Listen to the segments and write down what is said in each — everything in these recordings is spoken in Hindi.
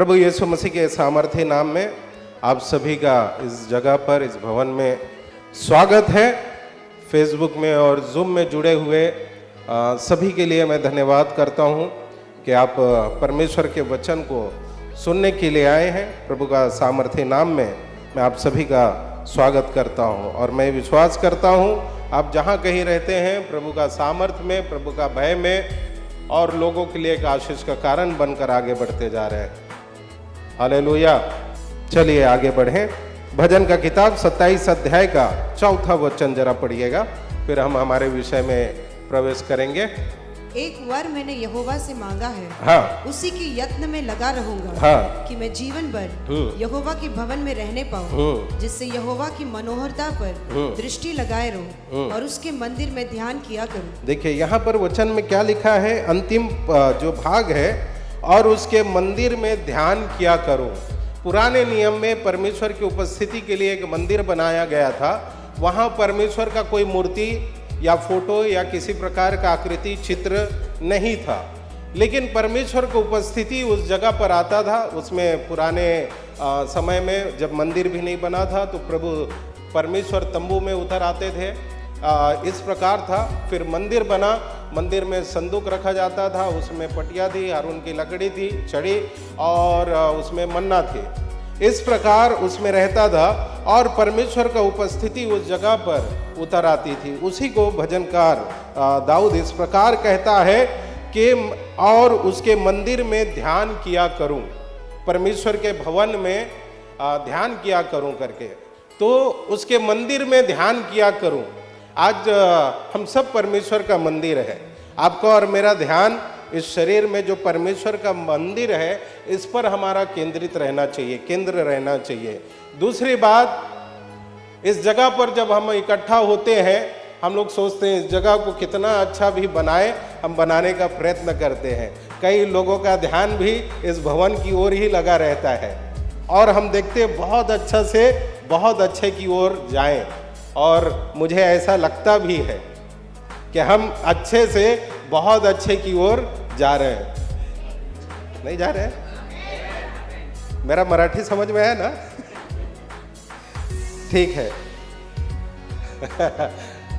प्रभु यीशु मसीह के सामर्थ्य नाम में आप सभी का इस जगह पर, इस भवन में स्वागत है। फेसबुक में और जूम में जुड़े हुए सभी के लिए मैं धन्यवाद करता हूं कि आप परमेश्वर के वचन को सुनने के लिए आए हैं। प्रभु का सामर्थ्य नाम में मैं आप सभी का स्वागत करता हूं और मैं विश्वास करता हूं आप जहां कहीं रहते हैं, प्रभु का सामर्थ्य में, प्रभु का भय में और लोगों के लिए एक आशीष का कारण बनकर आगे बढ़ते जा रहे हैं। हालेलुया। चलिए आगे बढ़ें। भजन का किताब 27 अध्याय का 4था वचन जरा पढ़िएगा, फिर हम हमारे विषय में प्रवेश करेंगे। एक वर मैंने यहोवा से मांगा है, हाँ, उसी के यत्न में लगा रहूंगा, हाँ, कि मैं जीवन भर यहोवा के भवन में रहने पाऊं, जिससे यहोवा की मनोहरता पर दृष्टि लगाए रहूं और उसके मंदिर में ध्यान किया करूं। देखिए यहाँ पर वचन में क्या लिखा है, अंतिम जो भाग है, और उसके मंदिर में ध्यान किया करूं। पुराने नियम में परमेश्वर की उपस्थिति के लिए एक मंदिर बनाया गया था। वहाँ परमेश्वर का कोई मूर्ति या फोटो या किसी प्रकार का आकृति चित्र नहीं था, लेकिन परमेश्वर की उपस्थिति उस जगह पर आता था। उसमें पुराने समय में जब मंदिर भी नहीं बना था तो प्रभु परमेश्वर तंबू में उतर आते थे। इस प्रकार था। फिर मंदिर बना, मंदिर में संदूक रखा जाता था, उसमें पटिया थी, हारून की लकड़ी थी, छड़ी, और उसमें मन्ना थी। इस प्रकार उसमें रहता था और परमेश्वर का उपस्थिति उस जगह पर उतर आती थी। उसी को भजनकार दाऊद इस प्रकार कहता है कि और उसके मंदिर में ध्यान किया करूं, परमेश्वर के भवन में ध्यान किया करूं करके। तो उसके मंदिर में ध्यान किया करूं। आज हम सब परमेश्वर का मंदिर है। आपका और मेरा ध्यान इस शरीर में जो परमेश्वर का मंदिर है, इस पर हमारा केंद्रित रहना चाहिए, केंद्र रहना चाहिए। दूसरी बात, इस जगह पर जब हम इकट्ठा होते हैं, हम लोग सोचते हैं इस जगह को कितना अच्छा भी बनाए, हम बनाने का प्रयत्न करते हैं। कई लोगों का ध्यान भी इस भवन की ओर ही लगा रहता है और हम देखते हैं बहुत अच्छा से बहुत अच्छे की ओर जाएं, और मुझे ऐसा लगता भी है कि हम अच्छे से बहुत अच्छे की ओर जा रहे हैं। नहीं जा रहे हैं? मेरा मराठी समझ में है ना? ठीक है।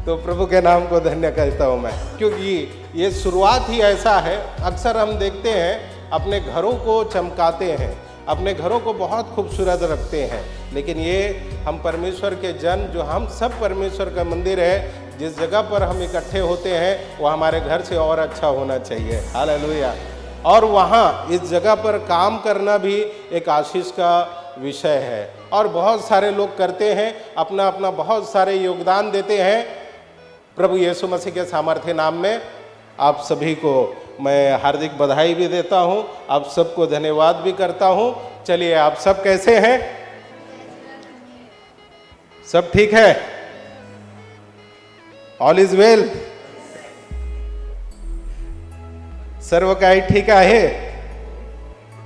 तो प्रभु के नाम को धन्य कहता हूं मैं, क्योंकि ये शुरुआत ही ऐसा है। अक्सर हम देखते हैं अपने घरों को चमकाते हैं, अपने घरों को बहुत खूबसूरत रखते हैं, लेकिन ये हम परमेश्वर के जन, जो हम सब परमेश्वर का मंदिर है, जिस जगह पर हम इकट्ठे होते हैं वो हमारे घर से और अच्छा होना चाहिए। हालेलुया। और वहाँ इस जगह पर काम करना भी एक आशीष का विषय है और बहुत सारे लोग करते हैं, अपना अपना बहुत सारे योगदान देते हैं। प्रभु यीशु मसीह के सामर्थ्य नाम में आप सभी को मैं हार्दिक बधाई भी देता हूं, आप सबको धन्यवाद भी करता हूं। चलिए, आप सब कैसे हैं? सब ठीक है? All is well? सर्व काही ठीक आहे?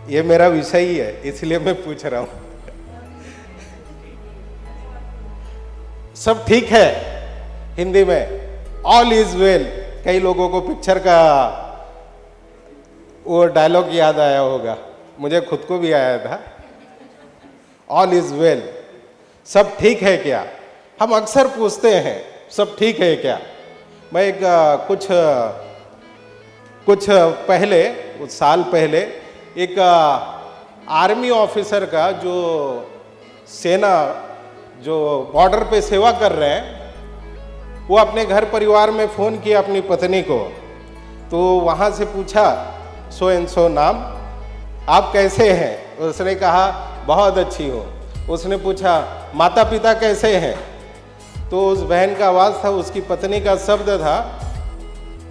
ये मेरा विषय ही है, इसलिए मैं पूछ रहा हूं। सब ठीक है? हिंदी में ऑल इज वेल। कई लोगों को पिक्चर का वो डायलॉग याद आया होगा, मुझे खुद को भी आया था। ऑल इज वेल, सब ठीक है क्या? हम अक्सर पूछते हैं सब ठीक है क्या। मैं एक कुछ पहले, कुछ साल पहले, एक आर्मी ऑफिसर का, जो सेना जो बॉर्डर पे सेवा कर रहे हैं, वो अपने घर परिवार में फ़ोन किया अपनी पत्नी को। तो वहाँ से पूछा, सो एंड सो नाम, आप कैसे हैं? उसने कहा बहुत अच्छी हूँ। उसने पूछा माता पिता कैसे हैं? तो उस बहन का आवाज़ था, उसकी पत्नी का शब्द था,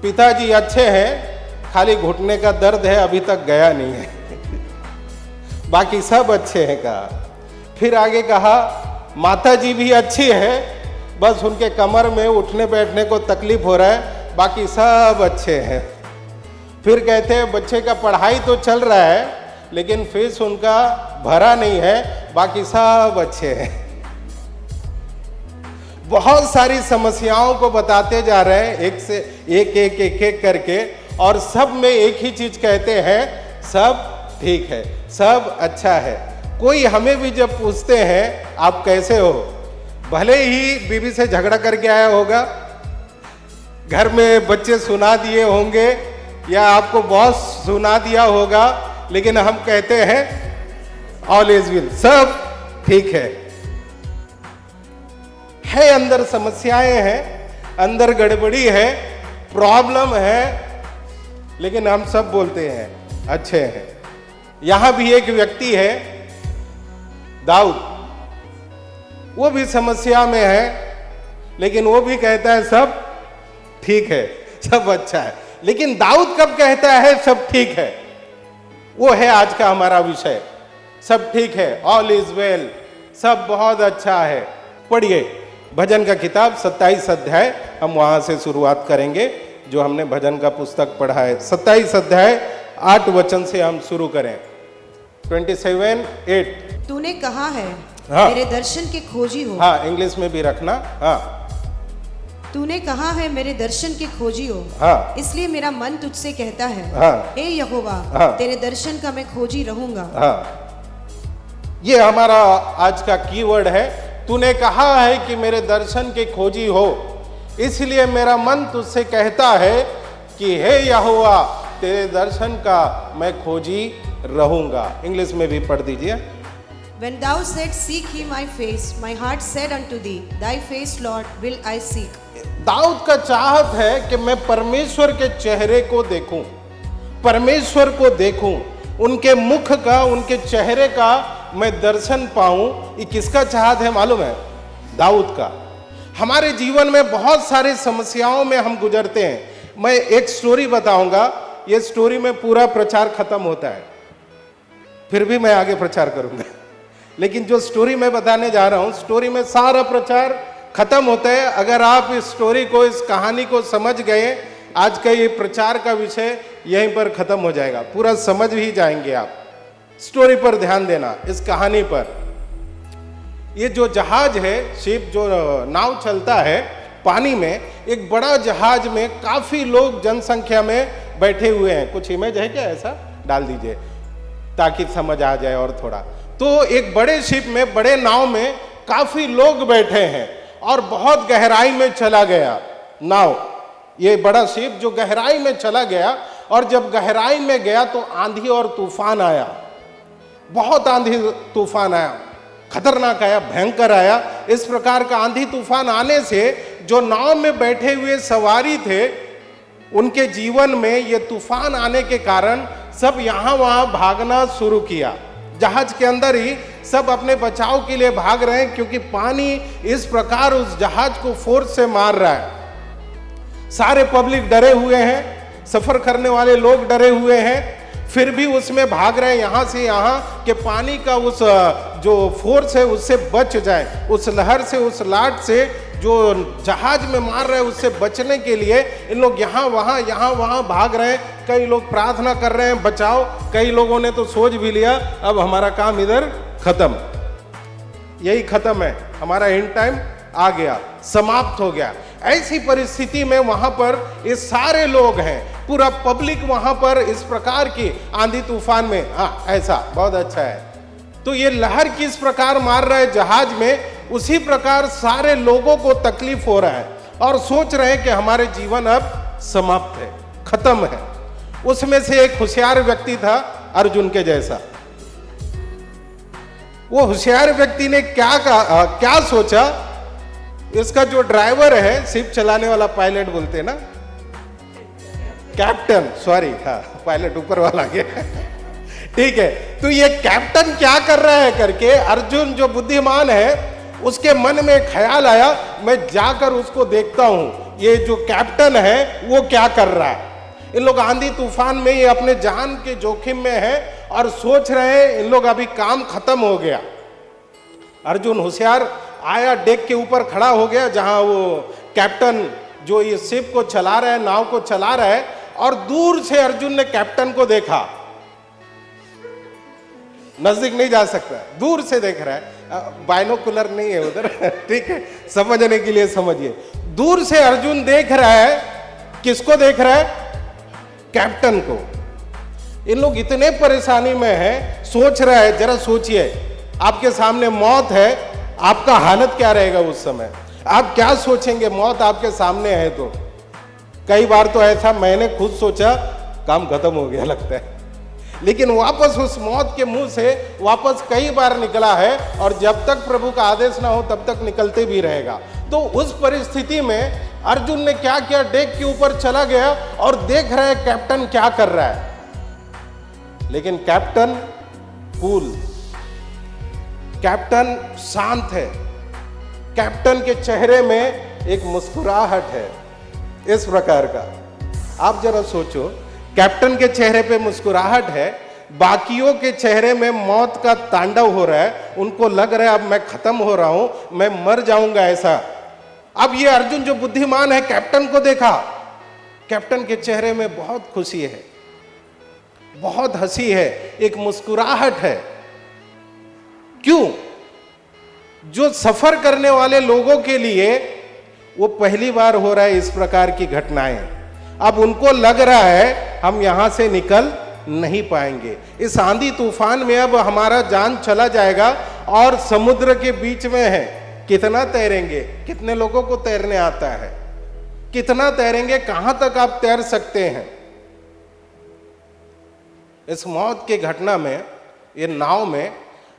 पिताजी अच्छे हैं, खाली घुटने का दर्द है, अभी तक गया नहीं है। बाकी सब अच्छे हैं कहा। फिर आगे कहा माता जी भी अच्छी है, बस उनके कमर में उठने बैठने को तकलीफ हो रहा है, बाकी सब अच्छे हैं। फिर कहते हैं बच्चे का पढ़ाई तो चल रहा है, लेकिन फीस उनका भरा नहीं है, बाकी सब अच्छे हैं। बहुत सारी समस्याओं को बताते जा रहे हैं, एक से एक करके, और सब में एक ही चीज कहते हैं, सब ठीक है, सब अच्छा है। कोई हमें भी जब पूछते हैं आप कैसे हो, भले ही बीवी से झगड़ा करके आया होगा, घर में बच्चे सुना दिए होंगे या आपको बॉस सुना दिया होगा, लेकिन हम कहते हैं ऑल इज वेल, सब ठीक है। अंदर समस्याएं हैं, अंदर गड़बड़ी है, प्रॉब्लम है, लेकिन हम सब बोलते हैं अच्छे हैं। यहां भी एक व्यक्ति है दाऊद, वो भी समस्या में है, लेकिन वो भी कहता है सब ठीक है, सब अच्छा है। लेकिन दाऊद कब कहता है सब ठीक है, वो है आज का हमारा विषय। सब ठीक है, ऑल इज वेल, सब बहुत अच्छा है। पढ़िए भजन का किताब 27 अध्याय, हम वहां से शुरुआत करेंगे जो हमने भजन का पुस्तक पढ़ा है। 27 अध्याय 8 वचन से हम शुरू करें। 27:8। तूने कहा है हाँ। मेरे दर्शन के खोजी हो। हाँ, इंग्लिश में भी रखना। हाँ, तूने कहा है मेरे दर्शन के खोजी हो। हाँ, इसलिए मेरा मन तुझसे कहता है, हाँ, हे यहोवा, हाँ, तेरे दर्शन का मैं खोजी रहूंगा। हाँ, ये हमारा आज का कीवर्ड है। तूने कहा है कि मेरे दर्शन के खोजी हो, इसलिए मेरा मन तुझसे कहता है कि हे यहोवा, तेरे दर्शन का मैं खोजी रहूंगा। इंग्लिश में भी पढ़ दीजिए। When thou said, seek ye my face, my heart said unto thee, thy face, Lord, will I seek. Dawood का चाहत है कि मैं परमेश्वर के चेहरे को देखूं, परमेश्वर को देखूं, उनके मुख का, उनके चेहरे का मैं दर्शन पाऊं। ये किसका चाहत है मालूम है? दाऊद का। हमारे जीवन में बहुत सारी समस्याओं में हम गुजरते हैं। मैं एक स्टोरी बताऊंगा, ये स्टोरी में पूरा प्रचार खत्म होता है, फिर भी मैं आगे प्रचार करूंगा। लेकिन जो स्टोरी मैं बताने जा रहा हूं, स्टोरी में सारा प्रचार खत्म होता है। अगर आप इस स्टोरी को, इस कहानी को समझ गए, आज का ये प्रचार का विषय यहीं पर खत्म हो जाएगा, पूरा समझ ही जाएंगे आप। स्टोरी पर ध्यान देना, इस कहानी पर। ये जो जहाज है, शिप, जो नाव चलता है पानी में, एक बड़ा जहाज में काफी लोग जनसंख्या में बैठे हुए हैं। कुछ इमेज है क्या, ऐसा डाल दीजिए ताकि समझ आ जाए और थोड़ा। तो एक बड़े शिप में, बड़े नाव में काफी लोग बैठे हैं और बहुत गहराई में चला गया नाव। ये बड़ा शिप जो गहराई में चला गया, और जब गहराई में गया तो आंधी और तूफान आया, बहुत आंधी तूफान आया, खतरनाक आया, भयंकर आया। इस प्रकार का आंधी तूफान आने से जो नाव में बैठे हुए सवारी थे, उनके जीवन में ये तूफान आने के कारण सब यहां वहां भागना शुरू किया। जहाज के अंदर ही सब अपने बचाव के लिए भाग रहे हैं, क्योंकि पानी इस प्रकार उस जहाज को फोर्स से मार रहा है। सारे पब्लिक डरे हुए हैं, सफर करने वाले लोग डरे हुए हैं, फिर भी उसमें भाग रहे हैं यहां से यहां कि पानी का उस जो फोर्स है उससे बच जाए, उस लहर से, उस लाट से जो जहाज में मार रहे हैं उससे बचने के लिए इन लोग यहाँ वहां भाग रहे हैं। कई लोग प्रार्थना कर रहे हैं बचाओ, कई लोगों ने तो सोच भी लिया अब हमारा काम इधर खत्म, यही खत्म है, हमारा एंड टाइम आ गया, समाप्त हो गया। ऐसी परिस्थिति में वहां पर ये सारे लोग हैं, पूरा पब्लिक वहां पर इस प्रकार की आंधी तूफान में, हाँ ऐसा बहुत अच्छा है। तो ये लहर किस प्रकार मार रहा है जहाज में, उसी प्रकार सारे लोगों को तकलीफ हो रहा है और सोच रहे हैं कि हमारे जीवन अब समाप्त है, खत्म है। उसमें से एक होशियार व्यक्ति था, अर्जुन के जैसा। वो होशियार व्यक्ति ने क्या सोचा, इसका जो ड्राइवर है, शिप चलाने वाला, पायलट बोलते हैं ना, कैप्टन, सॉरी, हाँ पायलट ऊपर वाला गया ठीक है। तो ये कैप्टन क्या कर रहा है करके अर्जुन जो बुद्धिमान है उसके मन में ख्याल आया, मैं जाकर उसको देखता हूं, ये जो कैप्टन है वो क्या कर रहा है। इन लोग आंधी तूफान में, ये अपने जान के जोखिम में है और सोच रहे हैं इन लोग अभी काम खत्म हो गया। अर्जुन होशियार आया, डेक के ऊपर खड़ा हो गया जहां वो कैप्टन जो ये शिप को चला रहा है, नाव को चला रहा है, और दूर से अर्जुन ने कैप्टन को देखा, नजदीक नहीं जा सकता, दूर से देख रहा है, बाइनोकुलर नहीं है उधर ठीक है, समझने के लिए समझिए। दूर से अर्जुन देख रहा है, किसको देख रहा है? कैप्टन को। इन लोग इतने परेशानी में हैं, सोच रहा है, जरा सोचिए, आपके सामने मौत है, आपका हालत क्या रहेगा उस समय? आप क्या सोचेंगे? मौत आपके सामने है तो कई बार तो ऐसा मैंने खुद सोचा, काम खत्म हो गया लगता है, लेकिन वापस उस मौत के मुंह से वापस कई बार निकला है, और जब तक प्रभु का आदेश ना हो तब तक निकलते भी रहेगा। तो उस परिस्थिति में अर्जुन ने क्या किया? डेक के ऊपर चला गया और देख रहा है कैप्टन क्या कर रहा है, लेकिन कैप्टन कूल, कैप्टन शांत है, कैप्टन के चेहरे में एक मुस्कुराहट है इस प्रकार का। आप जरा सोचो, कैप्टन के चेहरे पे मुस्कुराहट है, बाकियों के चेहरे में मौत का तांडव हो रहा है, उनको लग रहा है अब मैं खत्म हो रहा हूं, मैं मर जाऊंगा ऐसा। अब ये अर्जुन जो बुद्धिमान है, कैप्टन को देखा, कैप्टन के चेहरे में बहुत खुशी है, बहुत हंसी है, एक मुस्कुराहट है। क्यों? जो सफर करने वाले लोगों के लिए वो पहली बार हो रहा है इस प्रकार की घटनाएं। अब उनको लग रहा है हम यहां से निकल नहीं पाएंगे, इस आंधी तूफान में अब हमारा जान चला जाएगा और समुद्र के बीच में है, कितना तैरेंगे? कितने लोगों को तैरने आता है? कितना तैरेंगे? कहां तक आप तैर सकते हैं? इस मौत के घटना में, ये नाव में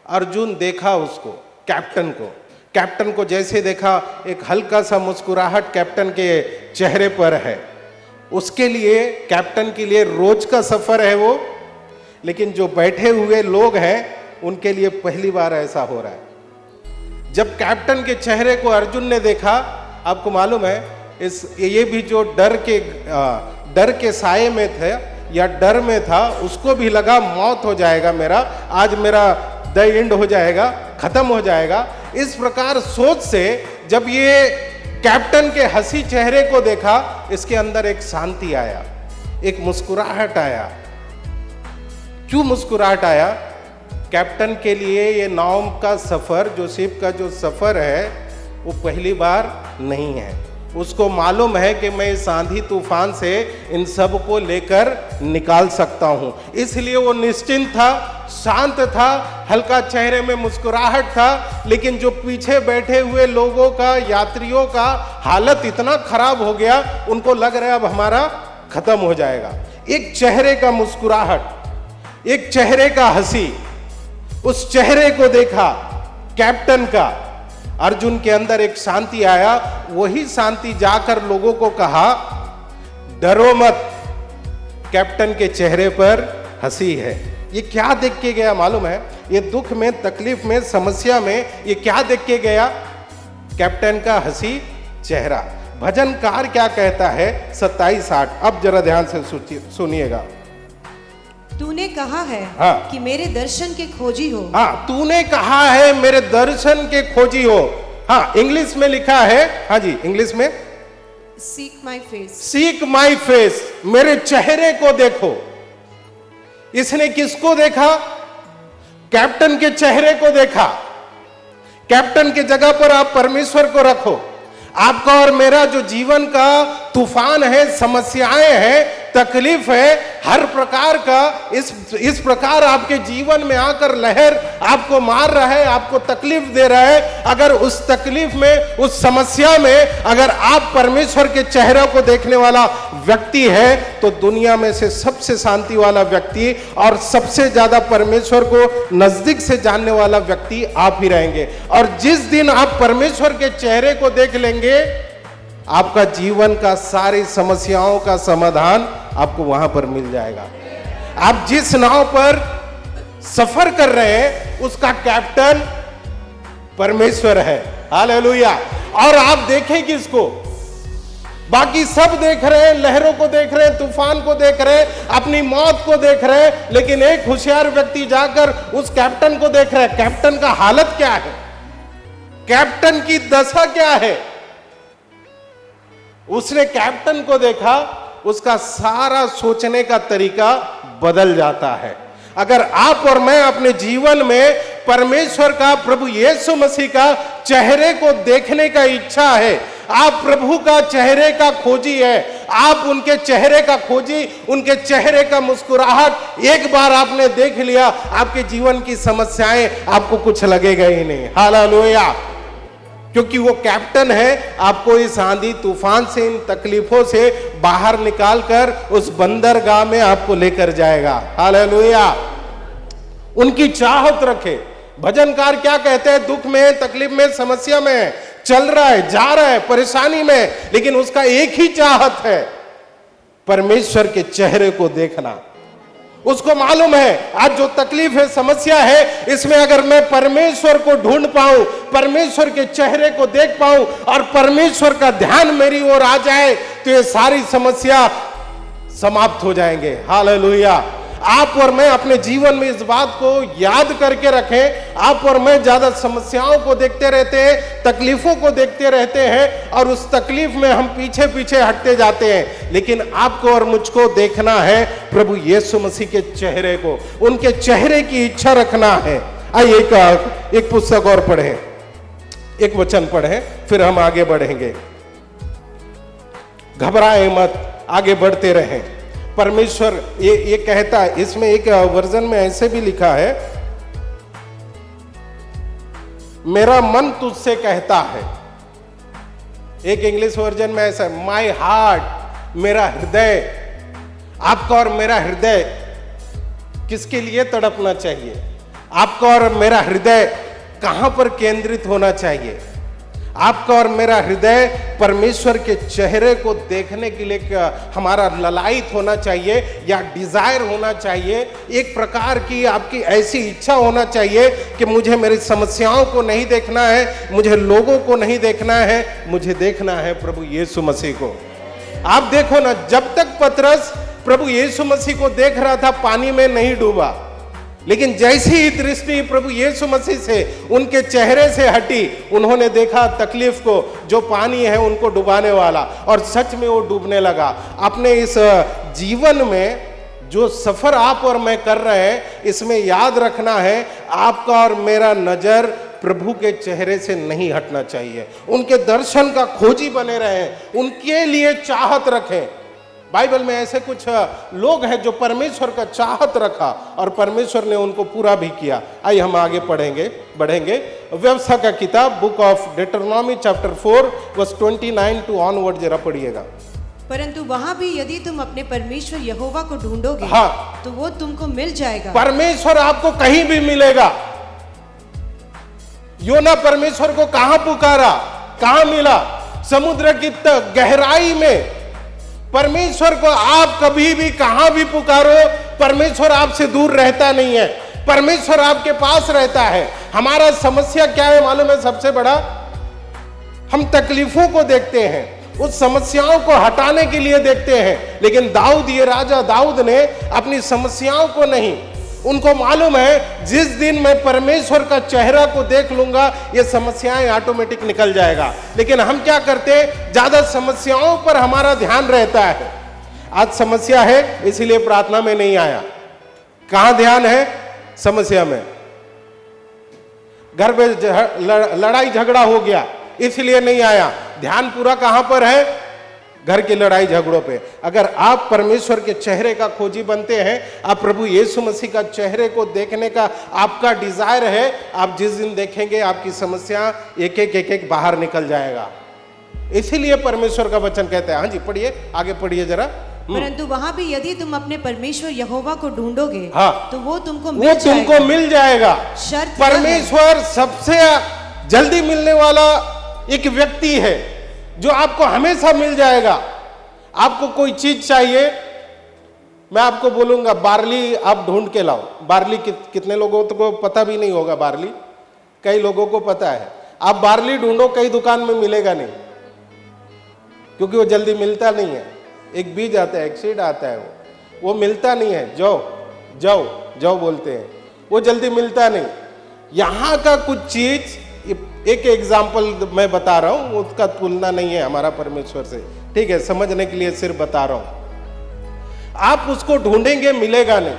अर्जुन देखा उसको, कैप्टन को जैसे देखा, एक हल्का सा मुस्कुराहट कैप्टन के चेहरे पर है। उसके लिए, कैप्टन के लिए रोज का सफर है वो, लेकिन जो बैठे हुए लोग हैं उनके लिए पहली बार ऐसा हो रहा है। जब कैप्टन के चेहरे को अर्जुन ने देखा, आपको मालूम है ये भी जो डर के साये में थे या डर में था, उसको भी लगा मौत हो जाएगा मेरा, आज मेरा द एंड हो जाएगा, खत्म हो जाएगा। इस प्रकार सोच से जब ये कैप्टन के हंसी चेहरे को देखा, इसके अंदर एक शांति आया, एक मुस्कुराहट आया। क्यों मुस्कुराहट आया? कैप्टन के लिए ये नाव का सफर, जो शिप का जो सफर है, वो पहली बार नहीं है। उसको मालूम है कि मैं इस आंधी तूफान से इन सब को लेकर निकाल सकता हूं, इसलिए वो निश्चिंत था, शांत था, हल्का चेहरे में मुस्कुराहट था। लेकिन जो पीछे बैठे हुए लोगों का, यात्रियों का हालत इतना खराब हो गया, उनको लग रहा है अब हमारा खत्म हो जाएगा। एक चेहरे का मुस्कुराहट, एक चेहरे का हंसी, उस चेहरे को देखा कैप्टन का, अर्जुन के अंदर एक शांति आया। वही शांति जाकर लोगों को कहा डरो मत, कैप्टन के चेहरे पर हंसी है। ये क्या देख के गया मालूम है? ये दुख में, तकलीफ में, समस्या में ये क्या देख के गया? कैप्टन का हंसी चेहरा। भजनकार क्या कहता है 27-8, अब जरा ध्यान से सुनिएगा। तूने कहा है हाँ, कि मेरे दर्शन के खोजी हो। हाँ, तूने कहा है मेरे दर्शन के खोजी हो। हाँ, इंग्लिश में लिखा है, हाँ जी, इंग्लिश में seek my face, seek my face, मेरे चेहरे को देखो। इसने किसको देखा? कैप्टन के चेहरे को देखा। कैप्टन के जगह पर आप परमेश्वर को रखो। आपका और मेरा जो जीवन का तूफान है, समस्याएं हैं, तकलीफ है, हर प्रकार का इस प्रकार आपके जीवन में आकर लहर आपको मार रहा है, आपको तकलीफ दे रहा है। अगर उस तकलीफ में, उस समस्या में अगर आप परमेश्वर के चेहरे को देखने वाला व्यक्ति है, तो दुनिया में से सबसे शांति वाला व्यक्ति और सबसे ज्यादा परमेश्वर को नजदीक से जानने वाला व्यक्ति आप ही रहेंगे। और जिस दिन आप परमेश्वर के चेहरे को देख लेंगे, आपका जीवन का सारी समस्याओं का समाधान आपको वहां पर मिल जाएगा। आप जिस नाव पर सफर कर रहे हैं, उसका कैप्टन परमेश्वर है। हालेलुया। और आप देखें किसको? बाकी सब देख रहे हैं, लहरों को देख रहे हैं, तूफान को देख रहे हैं, अपनी मौत को देख रहे हैं, लेकिन एक होशियार व्यक्ति जाकर उस कैप्टन को देख रहा है। कैप्टन का हालत क्या है? कैप्टन की दशा क्या है? उसने कैप्टन को देखा, उसका सारा सोचने का तरीका बदल जाता है। अगर आप और मैं अपने जीवन में परमेश्वर का, प्रभु यीशु मसीह का चेहरे को देखने का इच्छा है, आप प्रभु का चेहरे का खोजी है, आप उनके चेहरे का खोजी, उनके चेहरे का मुस्कुराहट एक बार आपने देख लिया, आपके जीवन की समस्याएं आपको कुछ लगेगा ही नहीं। हालेलुया। क्योंकि वो कैप्टन है, आपको इस आंधी तूफान से, इन तकलीफों से बाहर निकालकर उस बंदरगाह में आपको लेकर जाएगा। हालेलुया। उनकी चाहत रखे। भजनकार क्या कहते हैं? दुख में, तकलीफ में, समस्या में चल रहा है, जा रहा है, परेशानी में, लेकिन उसका एक ही चाहत है, परमेश्वर के चेहरे को देखना। उसको मालूम है आज जो तकलीफ है, समस्या है, इसमें अगर मैं परमेश्वर को ढूंढ पाऊं, परमेश्वर के चेहरे को देख पाऊं और परमेश्वर का ध्यान मेरी ओर आ जाए तो ये सारी समस्या समाप्त हो जाएंगे। हालेलुया। आप और मैं अपने जीवन में इस बात को याद करके रखें। आप और मैं ज्यादा समस्याओं को देखते रहते हैं, तकलीफों को देखते रहते हैं और उस तकलीफ में हम पीछे पीछे हटते जाते हैं, लेकिन आपको और मुझको देखना है प्रभु यीशु मसीह के चेहरे को, उनके चेहरे की इच्छा रखना है। आइए एक पुस्तक और पढ़ें, एक वचन पढ़ें, फिर हम आगे बढ़ेंगे। घबराएं मत, आगे बढ़ते रहें। परमेश्वर ये कहता है, इसमें एक वर्जन में ऐसे भी लिखा है, मेरा मन तुझसे कहता है। एक इंग्लिश वर्जन में ऐसा, माई हार्ट, मेरा हृदय। आपका और मेरा हृदय किसके लिए तड़पना चाहिए? आपका और मेरा हृदय कहां पर केंद्रित होना चाहिए? आपका और मेरा हृदय परमेश्वर के चेहरे को देखने के लिए हमारा ललायत होना चाहिए या डिजायर होना चाहिए। एक प्रकार की आपकी ऐसी इच्छा होना चाहिए कि मुझे मेरी समस्याओं को नहीं देखना है, मुझे लोगों को नहीं देखना है, मुझे देखना है प्रभु यीशु मसीह को। आप देखो ना, जब तक पतरस प्रभु यीशु मसीह को देख रहा था, पानी में नहीं डूबा, लेकिन जैसी ही दृष्टि प्रभु यीशु मसीह से, उनके चेहरे से हटी, उन्होंने देखा तकलीफ को, जो पानी है उनको डुबाने वाला, और सच में वो डूबने लगा। अपने इस जीवन में जो सफर आप और मैं कर रहे हैं, इसमें याद रखना है, आपका और मेरा नजर प्रभु के चेहरे से नहीं हटना चाहिए। उनके दर्शन का खोजी बने रहें, उनके लिए चाहत रखें। बाइबल में ऐसे कुछ लोग हैं जो परमेश्वर का चाहत रखा और परमेश्वर ने उनको पूरा भी किया। आइए हम आगे बढ़ेंगे। व्यवस्था का किताब, book of Deuteronomy chapter 4 verse 29 to onward जरा पढ़िएगा। परंतु वहां भी यदि तुम अपने परमेश्वर यहोवा को ढूंढोगे, हाँ, तो वो तुमको मिल जाएगा। परमेश्वर आपको कहीं भी मिलेगा। योना परमेश्वर को कहां पुकारा, कहां मिला? समुद्र की गहराई में। परमेश्वर को आप कभी भी कहां भी पुकारो, परमेश्वर आपसे दूर रहता नहीं है, परमेश्वर आपके पास रहता है। हमारा समस्या क्या है मालूम है? सबसे बड़ा, हम तकलीफों को देखते हैं, उस समस्याओं को हटाने के लिए देखते हैं, लेकिन दाऊद, ये राजा दाऊद ने अपनी समस्याओं को नहीं, उनको मालूम है जिस दिन मैं परमेश्वर का चेहरा को देख लूंगा, ये समस्याएं ऑटोमेटिक निकल जाएगा। लेकिन हम क्या करते हैं? ज्यादा समस्याओं पर हमारा ध्यान रहता है। आज समस्या है इसीलिए प्रार्थना में नहीं आया। कहां ध्यान है? समस्या में। घर में लड़ाई झगड़ा हो गया इसलिए नहीं आया। ध्यान पूरा कहां पर है? घर की लड़ाई झगड़ों पे। अगर आप परमेश्वर के चेहरे का खोजी बनते हैं, आप प्रभु यीशु मसीह का चेहरे को देखने का आपका डिजायर है, आप जिस दिन देखेंगे आपकी समस्या एक एक बाहर निकल जाएगा। इसीलिए परमेश्वर का वचन कहता है। हाँ जी, पढ़िए, आगे पढ़िए जरा। परंतु वहां भी यदि तुम अपने परमेश्वर यहोवा को ढूंढोगे, हाँ, तो वो तुमको मिल जाएगा। शर्त परमेश्वर सबसे जल्दी मिलने वाला एक व्यक्ति है जो आपको हमेशा मिल जाएगा। आपको कोई चीज चाहिए, मैं आपको बोलूंगा बार्ली आप ढूंढ के लाओ। बार्ली कितने लोगों को पता भी नहीं होगा बार्ली, कई लोगों को पता है। आप बार्ली ढूंढो, कई दुकान में मिलेगा नहीं, क्योंकि वो जल्दी मिलता नहीं है। एक बीज आता है, एक सीड आता है, वो मिलता नहीं है। जौ बोलते हैं, वो जल्दी मिलता नहीं। यहां का कुछ चीज, एक एग्जाम्पल मैं बता रहा हूं, उसका तुलना नहीं है हमारा परमेश्वर से, ठीक है? समझने के लिए सिर्फ बता रहा हूं। आप उसको ढूंढेंगे, मिलेगा नहीं,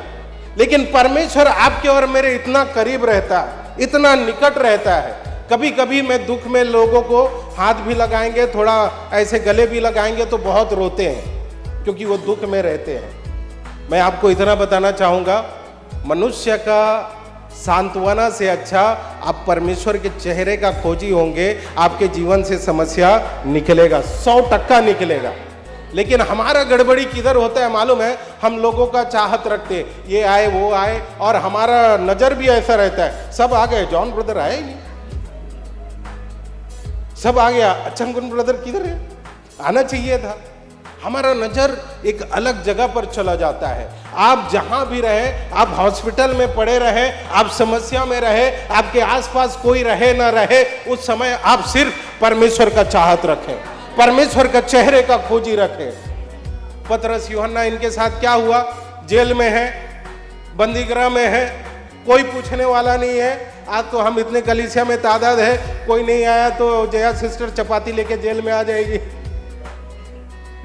लेकिन परमेश्वर आपके और मेरे इतना करीब रहता है, इतना निकट रहता है। कभी कभी मैं दुख में लोगों को हाथ भी लगाएंगे, थोड़ा ऐसे गले भी लगाएंगे तो बहुत रोते हैं। क्योंकि वो दुख में रहते हैं। मैं आपको इतना बताना चाहूंगा, मनुष्य का सांत्वना से अच्छा आप परमेश्वर के चेहरे का खोजी होंगे, आपके जीवन से समस्या निकलेगा, 100% निकलेगा। लेकिन हमारा गड़बड़ी किधर होता है मालूम है? हम लोगों का चाहत रखते, ये आए वो आए, और हमारा नजर भी ऐसा रहता है, सब आ गए, जॉन ब्रदर आए ही नहीं, सब आ गया, अच्छा ब्रदर किधर है, आना चाहिए था। हमारा नजर एक अलग जगह पर चला जाता है। आप जहां भी रहे, आप हॉस्पिटल में पड़े रहे, आप समस्या में रहे, आपके आसपास कोई रहे ना रहे, उस समय आप सिर्फ परमेश्वर का चाहत रखें, परमेश्वर का चेहरे का खोजी रखें। पतरस यूहन्ना, इनके साथ क्या हुआ? जेल में है, बंदीगृह में है, कोई पूछने वाला नहीं है। आज तो हम इतने कलीसिया में तादाद है, कोई नहीं आया तो जया सिस्टर चपाती लेके जेल में आ जाएगी।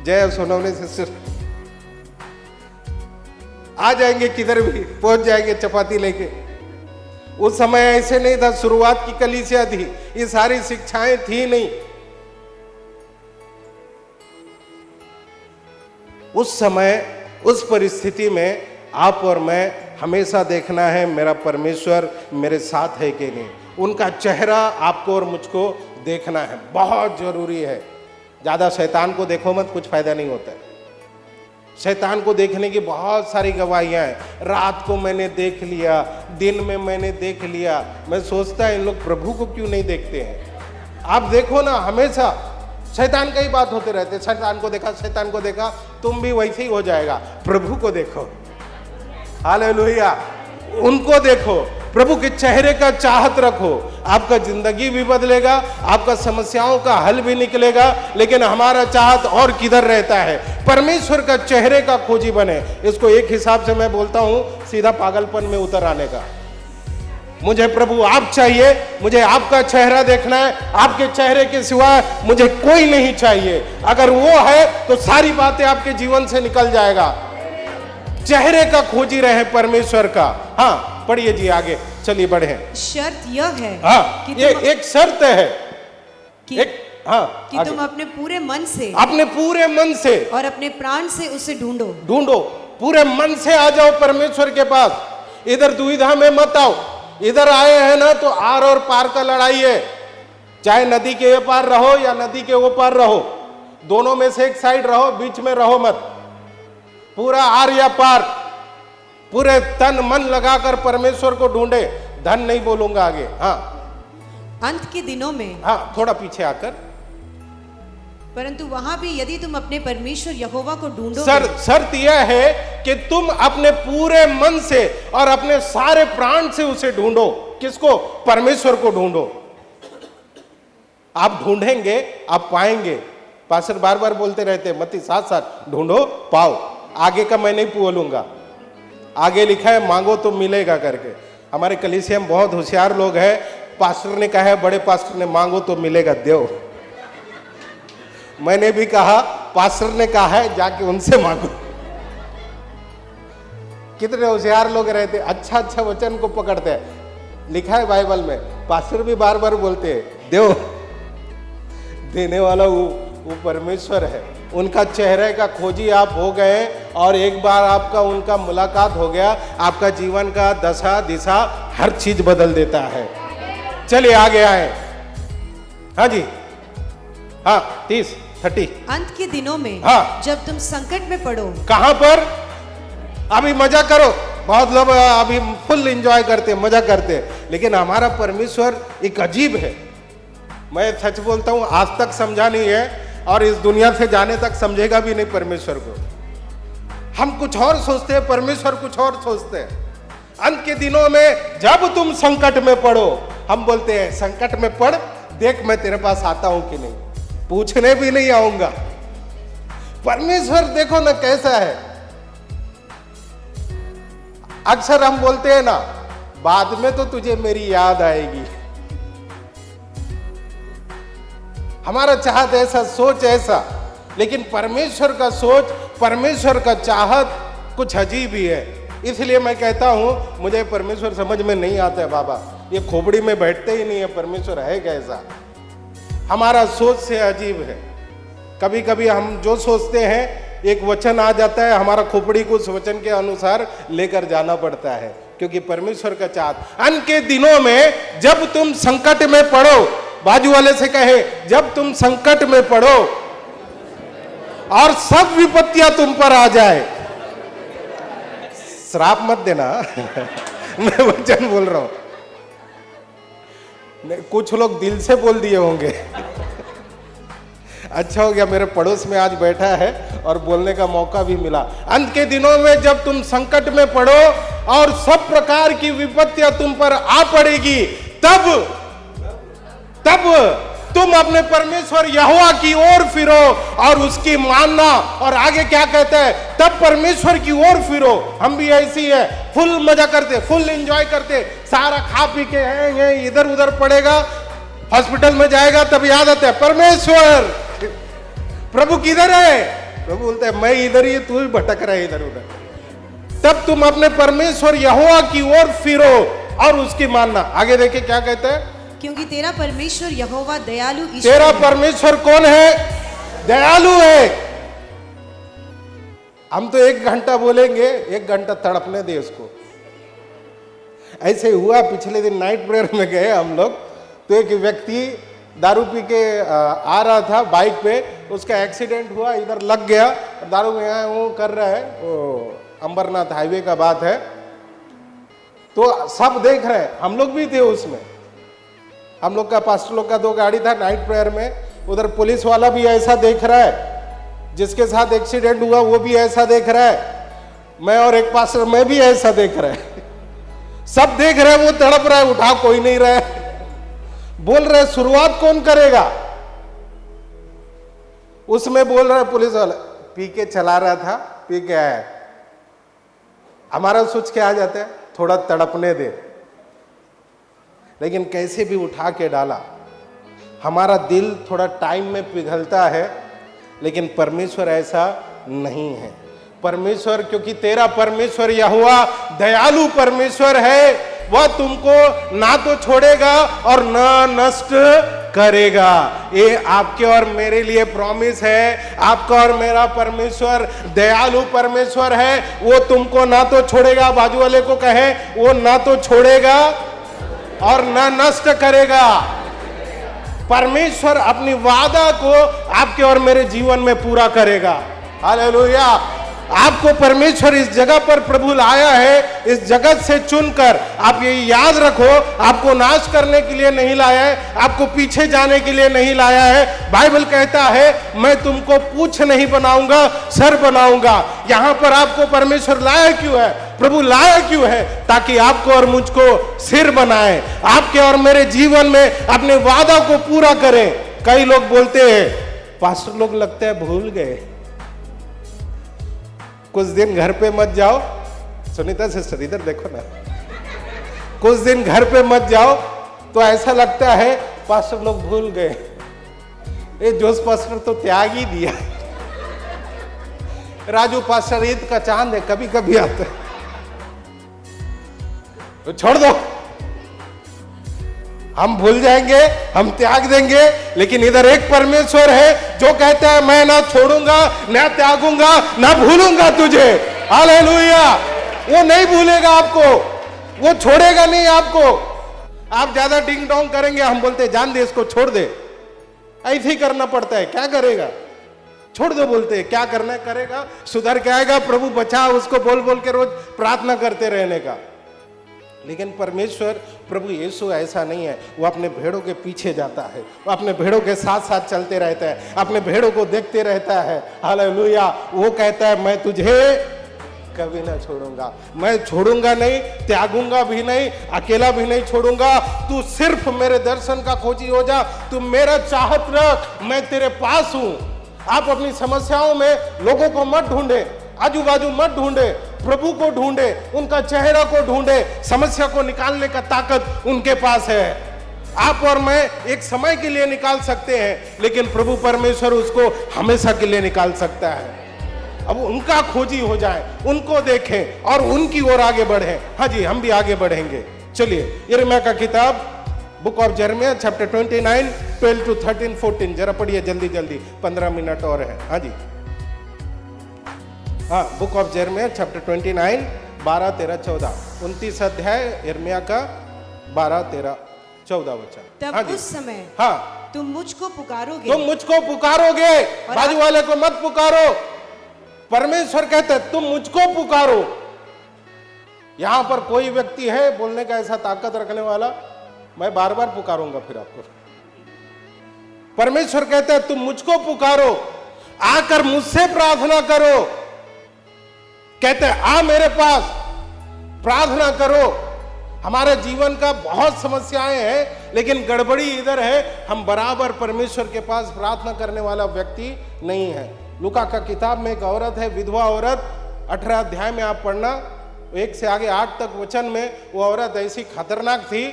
जय सोनवने सिस्टर आ जाएंगे, किधर भी पहुंच जाएंगे चपाती लेके। उस समय ऐसे नहीं था, शुरुआत की कलीसिया थी, ये सारी शिक्षाएं थी नहीं। उस समय, उस परिस्थिति में आप और मैं हमेशा देखना है मेरा परमेश्वर मेरे साथ है कि नहीं। उनका चेहरा आपको और मुझको देखना है, बहुत जरूरी है। ज्यादा शैतान को देखो मत, कुछ फायदा नहीं होता है। शैतान को देखने की बहुत सारी गवाहियां हैं। रात को मैंने देख लिया, दिन में मैंने देख लिया। मैं सोचता है इन लोग प्रभु को क्यों नहीं देखते हैं। आप देखो ना, हमेशा शैतान का ही बात होते रहते, शैतान को देखा, शैतान को देखा, तुम भी वैसे ही हो जाएगा। प्रभु को देखो, हालेलुया, उनको देखो, प्रभु के चेहरे का चाहत रखो, आपका जिंदगी भी बदलेगा, आपका समस्याओं का हल भी निकलेगा। लेकिन हमारा चाहत और किधर रहता है? परमेश्वर का चेहरे का खोजी बने। इसको एक हिसाब से मैं बोलता हूं, सीधा पागलपन में उतर आने का। मुझे प्रभु आप चाहिए, मुझे आपका चेहरा देखना है, आपके चेहरे के सिवा मुझे कोई नहीं चाहिए। अगर वो है तो सारी बातें आपके जीवन से निकल जाएगा। चेहरे का खोजी रहे परमेश्वर का। हाँ, पढ़िए जी आगे, चलिए बढ़े। शर्त यह है, हाँ, ये एक शर्त है कि, हाँ, कि तुम अपने पूरे मन से, अपने पूरे मन से और अपने प्राण से उसे ढूंढो। ढूंढो, पूरे मन से आ जाओ परमेश्वर के पास। इधर दुविधा में मत आओ। इधर आए हैं ना तो आर और पार का लड़ाई है। चाहे नदी के पार रहो या नदी के वो पार रहो, दोनों में से एक साइड रहो, बीच में रहो मत। पूरा आर या पार, पूरे तन मन लगाकर परमेश्वर को ढूंढे। धन नहीं बोलूंगा आगे। हाँ, अंत के दिनों में, हाँ थोड़ा पीछे आकर, परंतु वहां भी यदि तुम अपने परमेश्वर यहोवा को ढूंढो, शर्त यह है कि तुम अपने पूरे मन से और अपने सारे प्राण से उसे ढूंढो। किसको? परमेश्वर को ढूंढो। आप ढूंढेंगे, आप पाएंगे। पास्टर बार बार बोलते रहते, मत्ती 7:7, ढूंढो पाओ। आगे का मैं नहीं बोलूंगा, आगे लिखा है मांगो तो मिलेगा करके। हमारे कलीसिया में बहुत होशियार लोग हैं। पास्टर ने कहा है, बड़े पास्टर ने, मांगो तो मिलेगा, दो। मैंने भी कहा, पास्टर ने कहा है, जाके उनसे मांगो। कितने होशियार लोग रहते, अच्छा अच्छा वचन को पकड़ते हैं। लिखा है बाइबल में, पास्टर भी बार बार बोलते हैं, दो। देने वाला वो परमेश्वर है। उनका चेहरे का खोजी आप हो गए और एक बार आपका उनका मुलाकात हो गया, आपका जीवन का दशा दिशा हर चीज बदल देता है। चलिए आगे आए। हाँ जी, हाँ 30 30। अंत के दिनों में, हाँ, जब तुम संकट में पड़ो। कहां पर? अभी मजा करो, बहुत लोग अभी फुल एंजॉय करते, मजा करते, लेकिन हमारा परमेश्वर एक अजीब है। मैं सच बोलता हूं, आज तक समझा नहीं है और इस दुनिया से जाने तक समझेगा भी नहीं परमेश्वर को। हम कुछ और सोचते हैं, परमेश्वर कुछ और सोचते हैं। अंत के दिनों में जब तुम संकट में पड़ो, हम बोलते हैं संकट में पड़, देख मैं तेरे पास आता हूं कि नहीं, पूछने भी नहीं आऊंगा। परमेश्वर देखो ना कैसा है। अक्सर हम बोलते हैं ना, बाद में तो तुझे मेरी याद आएगी। हमारा चाहत ऐसा, सोच ऐसा, लेकिन परमेश्वर का सोच, परमेश्वर का चाहत कुछ अजीब ही है। इसलिए मैं कहता हूं, मुझे परमेश्वर समझ में नहीं आता है बाबा, ये खोपड़ी में बैठते ही नहीं है, परमेश्वर है कैसा। हमारा सोच से अजीब है। कभी कभी हम जो सोचते हैं एक वचन आ जाता है, हमारा खोपड़ी को उस वचन के अनुसार लेकर जाना पड़ता है, क्योंकि परमेश्वर का चाहत। अंत के दिनों में जब तुम संकट में पड़ो, बाजू वाले से कहे, जब तुम संकट में पड़ो और सब विपत्तियां तुम पर आ जाए, श्राप मत देना मैं वचन बोल रहा हूं, कुछ लोग दिल से बोल दिए होंगे अच्छा हो गया मेरे पड़ोस में आज बैठा है और बोलने का मौका भी मिला। अंत के दिनों में जब तुम संकट में पड़ो और सब प्रकार की विपत्तियां तुम पर आ पड़ेगी, तब तुम अपने परमेश्वर यहोवा की ओर फिरो और उसकी मानना। और आगे क्या कहता है, तब परमेश्वर की ओर फिरो। हम भी ऐसी है, फुल मजा करते, फुल एंजॉय करते, सारा खा पी के हैं इधर उधर पड़ेगा, हॉस्पिटल में जाएगा तब याद आता है परमेश्वर प्रभु किधर है। प्रभु बोलता है मैं इधर ही, तू भी भटक रहा है इधर उधर। तब तुम अपने परमेश्वर यहोवा की ओर फिरो और उसकी मानना। आगे देखिए क्या कहता है, क्योंकि तेरा परमेश्वर यहोवा दयालु ईश्वर तेरा परमेश्वर कौन है, दयालु है। हम तो 1 घंटा बोलेंगे, 1 घंटा तड़पने दे उसको। ऐसे हुआ पिछले दिन नाइट प्रेयर में गए हम लोग, तो एक व्यक्ति दारू पी के आ रहा था बाइक पे, उसका एक्सीडेंट हुआ, इधर लग गया, दारू में यहाँ वो कर रहा है, वो अंबरनाथ हाईवे का बात है, तो सब देख रहे हैं, हम लोग भी थे उसमें। हम लोग का पास्टर लोग का 2 गाड़ी था नाइट प्रेयर में, उधर पुलिस वाला भी ऐसा देख रहा है, जिसके साथ एक्सीडेंट हुआ वो भी ऐसा देख रहा है, मैं और एक पास्टर मैं भी ऐसा देख रहा है, सब देख रहे हैं, वो तड़प रहा है, उठा कोई नहीं रहा है। बोल रहे शुरुआत कौन करेगा, उसमें बोल रहा है पुलिस वाला, पी के चला रहा था, पी के आया। हमारा सोच के आ जाता है थोड़ा तड़पने दे, लेकिन कैसे भी उठा के डाला। हमारा दिल थोड़ा टाइम में पिघलता है, लेकिन परमेश्वर ऐसा नहीं है। परमेश्वर, क्योंकि तेरा परमेश्वर यहोवा दयालु परमेश्वर है, वह तुमको ना तो छोड़ेगा और ना नष्ट करेगा। ये आपके और मेरे लिए प्रॉमिस है। आपका और मेरा परमेश्वर दयालु परमेश्वर है, वो तुमको ना तो छोड़ेगा, बाजू वाले को कहे वो ना तो छोड़ेगा और ना नष्ट करेगा। परमेश्वर अपनी वादा को आपके और मेरे जीवन में पूरा करेगा। हालेलुया। आपको परमेश्वर इस जगह पर प्रभु लाया है, इस जगत से चुनकर। आप ये याद रखो, आपको नाश करने के लिए नहीं लाया है, आपको पीछे जाने के लिए नहीं लाया है। बाइबल कहता है मैं तुमको पूंछ नहीं बनाऊंगा, सर बनाऊंगा। यहां पर आपको परमेश्वर लाया क्यों है, प्रभु लाया क्यों है? ताकि आपको और मुझको सिर बनाए, आपके और मेरे जीवन में अपने वादा को पूरा करें। कई लोग बोलते हैं, पास्टर लोग लगता है भूल गए, कुछ दिन घर पे मत जाओ। सुनीता सिस्टर इधर देखो ना, कुछ दिन घर पे मत जाओ तो ऐसा लगता है पास्टर लोग भूल गए। ये जोश पास्टर तो त्याग ही दिया। राजू पास्टर ईद का चांद है, कभी कभी आता है, तो छोड़ दो, हम भूल जाएंगे, हम त्याग देंगे। लेकिन इधर एक परमेश्वर है जो कहता है मैं ना छोड़ूंगा, ना त्यागूंगा, ना भूलूंगा तुझे। हालेलुया। वो नहीं भूलेगा आपको, वो छोड़ेगा नहीं आपको। आप ज्यादा डिंग डोंग करेंगे, हम बोलते जान दे इसको, छोड़ दे। ऐसे ही करना पड़ता है, क्या करेगा, छोड़ दो बोलते हैं, क्या करना है करेगा, सुधर के आएगा। प्रभु बचा उसको बोल बोल के रोज प्रार्थना करते रहने का। लेकिन परमेश्वर प्रभु यीशु ऐसा नहीं है। वो अपने भेड़ों के पीछे जाता है, वो अपने भेड़ों के साथ साथ चलते रहता है, अपने भेड़ों को देखते रहता है। हालेलुया। वो कहता है मैं तुझे कभी ना छोड़ूंगा, मैं छोड़ूंगा नहीं, त्यागूंगा भी नहीं, अकेला भी नहीं छोड़ूंगा। तू सिर्फ मेरे दर्शन का खोजी हो जा, तू मेरा चाहत रख, मैं तेरे पास हूं। आप अपनी समस्याओं में लोगों को मत ढूंढे, आजू बाजू मत ढूंढे, प्रभु को ढूंढे, उनका चेहरा को ढूंढे। समस्या को निकालने का ताकत उनके पास है। आप और मैं एक समय के लिए निकाल सकते हैं, लेकिन प्रभु परमेश्वर उसको हमेशा के लिए निकाल सकता है। अब उनका खोजी हो जाए, उनको देखें और उनकी ओर आगे बढ़ें। हाँ जी, हम भी आगे बढ़ेंगे। चलिए यिर्मयाह का किताब, बुक ऑफ यिर्मयाह चैप्टर 29 12 to 13 14 जरा पढ़िए जल्दी जल्दी, 15 मिनट और है। हाँ जी, हाँ, बुक ऑफ जेरमिया चैप्टर 29 12, 13, 14, 29 अध्याय यिर्मयाह का 12, 13, 14 वचन। तब हाँ जी, उस समय हाँ, तुम मुझको पुकारोगे, तुम मुझको पुकारोगे, बाजू वाले को मत पुकारो। परमेश्वर कहते हैं तुम मुझको पुकारो। यहां पर कोई व्यक्ति है बोलने का ऐसा ताकत रखने वाला? मैं बार बार पुकारूंगा फिर आपको। परमेश्वर कहते हैं तुम मुझको पुकारो, आकर मुझसे प्रार्थना करो। कहते हैं आ मेरे पास प्रार्थना करो। हमारे जीवन का बहुत समस्याएं हैं, लेकिन गड़बड़ी इधर है, हम बराबर परमेश्वर के पास प्रार्थना करने वाला व्यक्ति नहीं है। लूका का किताब में एक औरत है, विधवा औरत, 18 अध्याय में आप पढ़ना, 1 से आगे 8 तक वचन में वो औरत ऐसी खतरनाक थी,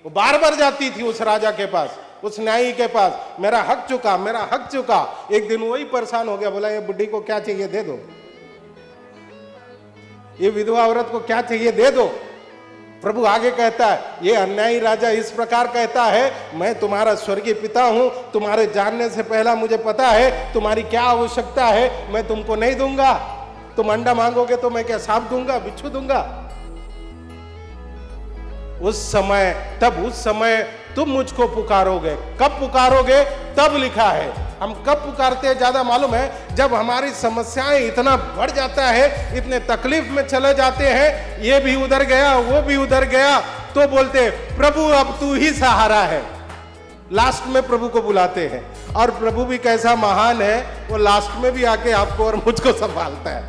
वो बार बार जाती थी उस राजा के पास, उस न्यायी के पास, मेरा हक चुका, मेरा हक चुका। एक दिन वही परेशान हो गया, बोला ये बुढ़ी को क्या चाहिए दे दो, ये विधवा औरत को क्या चाहिए दे दो। प्रभु आगे कहता है, ये अन्यायी राजा इस प्रकार कहता है, मैं तुम्हारा स्वर्गीय पिता हूं, तुम्हारे जानने से पहला मुझे पता है तुम्हारी क्या आवश्यकता है, मैं तुमको नहीं दूंगा। तुम अंडा मांगोगे तो मैं क्या सांप दूंगा, बिच्छू दूंगा? उस समय तुम मुझको पुकारोगे। कब पुकारोगे? तब लिखा है। हम कब पुकारते हैं ज्यादा मालूम है? जब हमारी समस्याएं इतना बढ़ जाता है, इतने तकलीफ में चले जाते हैं, ये भी उधर गया, वो भी उधर गया, तो बोलते प्रभु अब तू ही सहारा है। लास्ट में प्रभु को बुलाते हैं, और प्रभु भी कैसा महान है, वो लास्ट में भी आके आपको और मुझको संभालता है।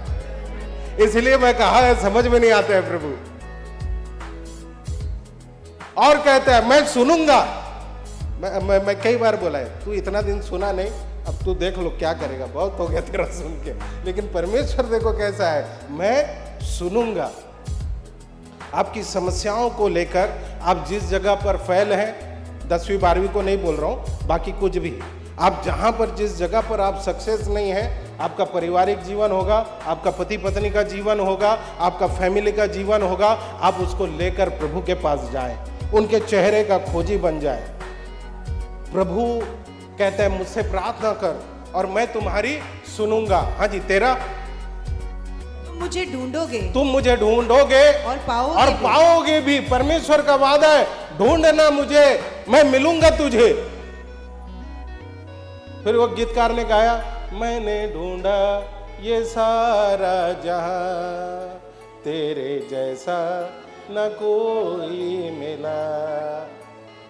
इसलिए मैं कहा है, समझ में नहीं आता है प्रभु। और कहता है मैं सुनूंगा। मैं कई बार बोला है, तू इतना दिन सुना नहीं, अब तू देख लो क्या करेगा, बहुत हो गया तेरा सुन के। लेकिन परमेश्वर देखो कैसा है, मैं सुनूंगा। आपकी समस्याओं को लेकर आप जिस जगह पर फेल हैं, 10वीं 12वीं को नहीं बोल रहा हूं, बाकी कुछ भी, आप जहां पर जिस जगह पर आप सक्सेस नहीं है, आपका पारिवारिक जीवन होगा, आपका पति पत्नी का जीवन होगा, आपका फैमिली का जीवन होगा, आप उसको लेकर प्रभु के पास जाएं, उनके चेहरे का खोजी बन जाए। प्रभु कहते हैं मुझसे प्रार्थना कर और मैं तुम्हारी सुनूंगा। हाँ जी, तेरा तुम मुझे ढूंढोगे और पाओगे भी। परमेश्वर का वादा है, ढूंढना मुझे, मैं मिलूंगा तुझे। फिर वो गीतकार ने गाया, मैंने ढूंढा ये सारा जहां, तेरे जैसा न कोई मिला।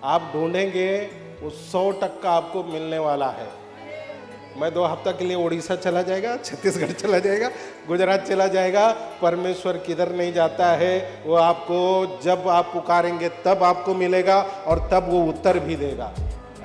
आप ढूंढेंगे वो 100% आपको मिलने वाला है। मैं 2 हफ्ता के लिए उड़ीसा चला जाएगा, छत्तीसगढ़ चला जाएगा, गुजरात चला जाएगा। परमेश्वर किधर नहीं जाता है, वो आपको जब आप पुकारेंगे तब आपको मिलेगा, और तब वो उत्तर भी देगा।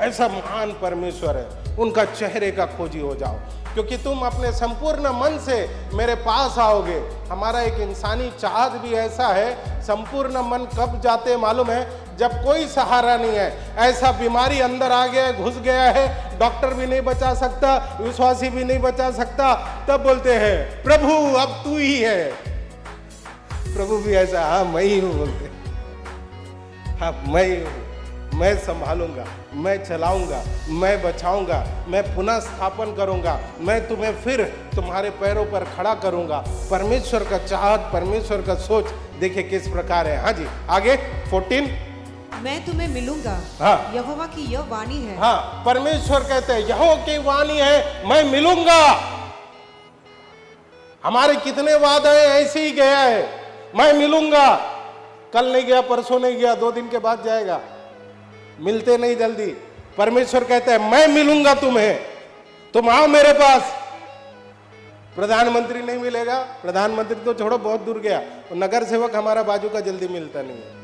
ऐसा महान परमेश्वर है, उनका चेहरे का खोजी हो जाओ, क्योंकि तुम अपने संपूर्ण मन से मेरे पास आओगे। हमारा एक इंसानी चाहत भी ऐसा है, संपूर्ण मन कब जाते मालूम है? जब कोई सहारा नहीं है, ऐसा बीमारी अंदर आ गया है, घुस गया है, डॉक्टर भी नहीं बचा सकता, विश्वासी भी नहीं बचा सकता, तब बोलते हैं प्रभु अब तू ही है। प्रभु भी ऐसा, हाँ मैं ही हूं बोलते, हाँ मैं ही हूं, मैं संभालूंगा, मैं चलाऊंगा, मैं बचाऊंगा, मैं पुनः स्थापन करूंगा, मैं तुम्हें फिर तुम्हारे पैरों पर खड़ा करूंगा। परमेश्वर का चाहत, परमेश्वर का सोच देखिए किस प्रकार है। हाँ जी, आगे 14, मैं तुम्हें मिलूंगा। हाँ, यहोवा की यह वाणी है। हाँ, परमेश्वर कहते हैं यहोवा की वाणी है, मैं मिलूंगा। हमारे कितने वादे ऐसे ही गया है, मैं मिलूंगा। कल नहीं गया, परसों नहीं गया, 2 दिन के बाद जाएगा, मिलते नहीं जल्दी। परमेश्वर कहते हैं मैं मिलूंगा तुम्हें, तुम आओ मेरे पास। प्रधानमंत्री नहीं मिलेगा, प्रधानमंत्री तो छोड़ो, बहुत दूर गया, नगर सेवक हमारा बाजू का जल्दी मिलता नहीं है।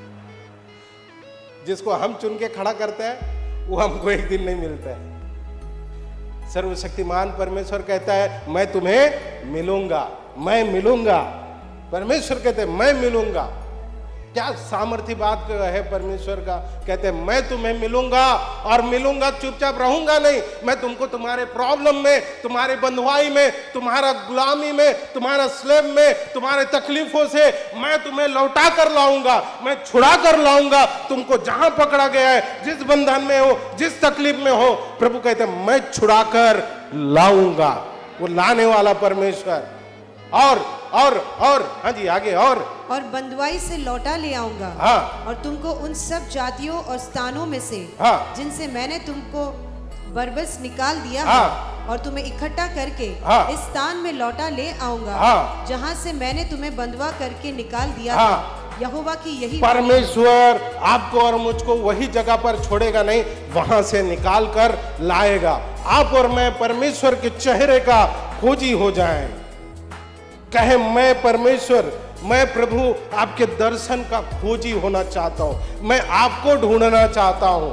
जिसको हम चुन के खड़ा करते हैं वो हमको एक दिन नहीं मिलता है। सर्वशक्तिमान परमेश्वर कहता है मैं तुम्हें मिलूंगा, मैं मिलूंगा। परमेश्वर कहते हैं मैं मिलूंगा। क्या सामर्थ्य बात है परमेश्वर का। कहते हैं मैं तुम्हें मिलूंगा, और मिलूंगा चुपचाप रहूंगा नहीं। मैं तुमको तुम्हारे प्रॉब्लम में, तुम्हारे बंधुआई में, तुम्हारा गुलामी में, तुम्हारा स्लेव में, तुम्हारे तकलीफों से मैं तुम्हें लौटा कर लाऊंगा, मैं छुड़ा कर लाऊंगा। तुमको जहां पकड़ा गया है, जिस बंधन में हो, जिस तकलीफ में हो, प्रभु कहते हैं मैं छुड़ा कर लाऊंगा। वो लाने वाला परमेश्वर। और हाँ जी आगे और बंधुआई से लौटा ले आऊंगा। हाँ। और तुमको उन सब जातियों और स्थानों में से हाँ। जिनसे मैंने तुमको बरबस निकाल दिया हाँ। है, और तुम्हें इकट्ठा करके हाँ। इस स्थान में लौटा ले आऊंगा, हाँ। जहाँ से मैंने तुम्हें बंधुआ करके निकाल दिया हाँ। था। यहोवा की यही परमेश्वर आपको और मुझको वही जगह पर छोड़ेगा नहीं, वहां से निकाल कर लाएगा। आप और मैं परमेश्वर के चेहरे का खोजी हो जाएं, कहे मैं परमेश्वर, मैं प्रभु आपके दर्शन का खोजी होना चाहता हूं, मैं आपको ढूंढना चाहता हूं।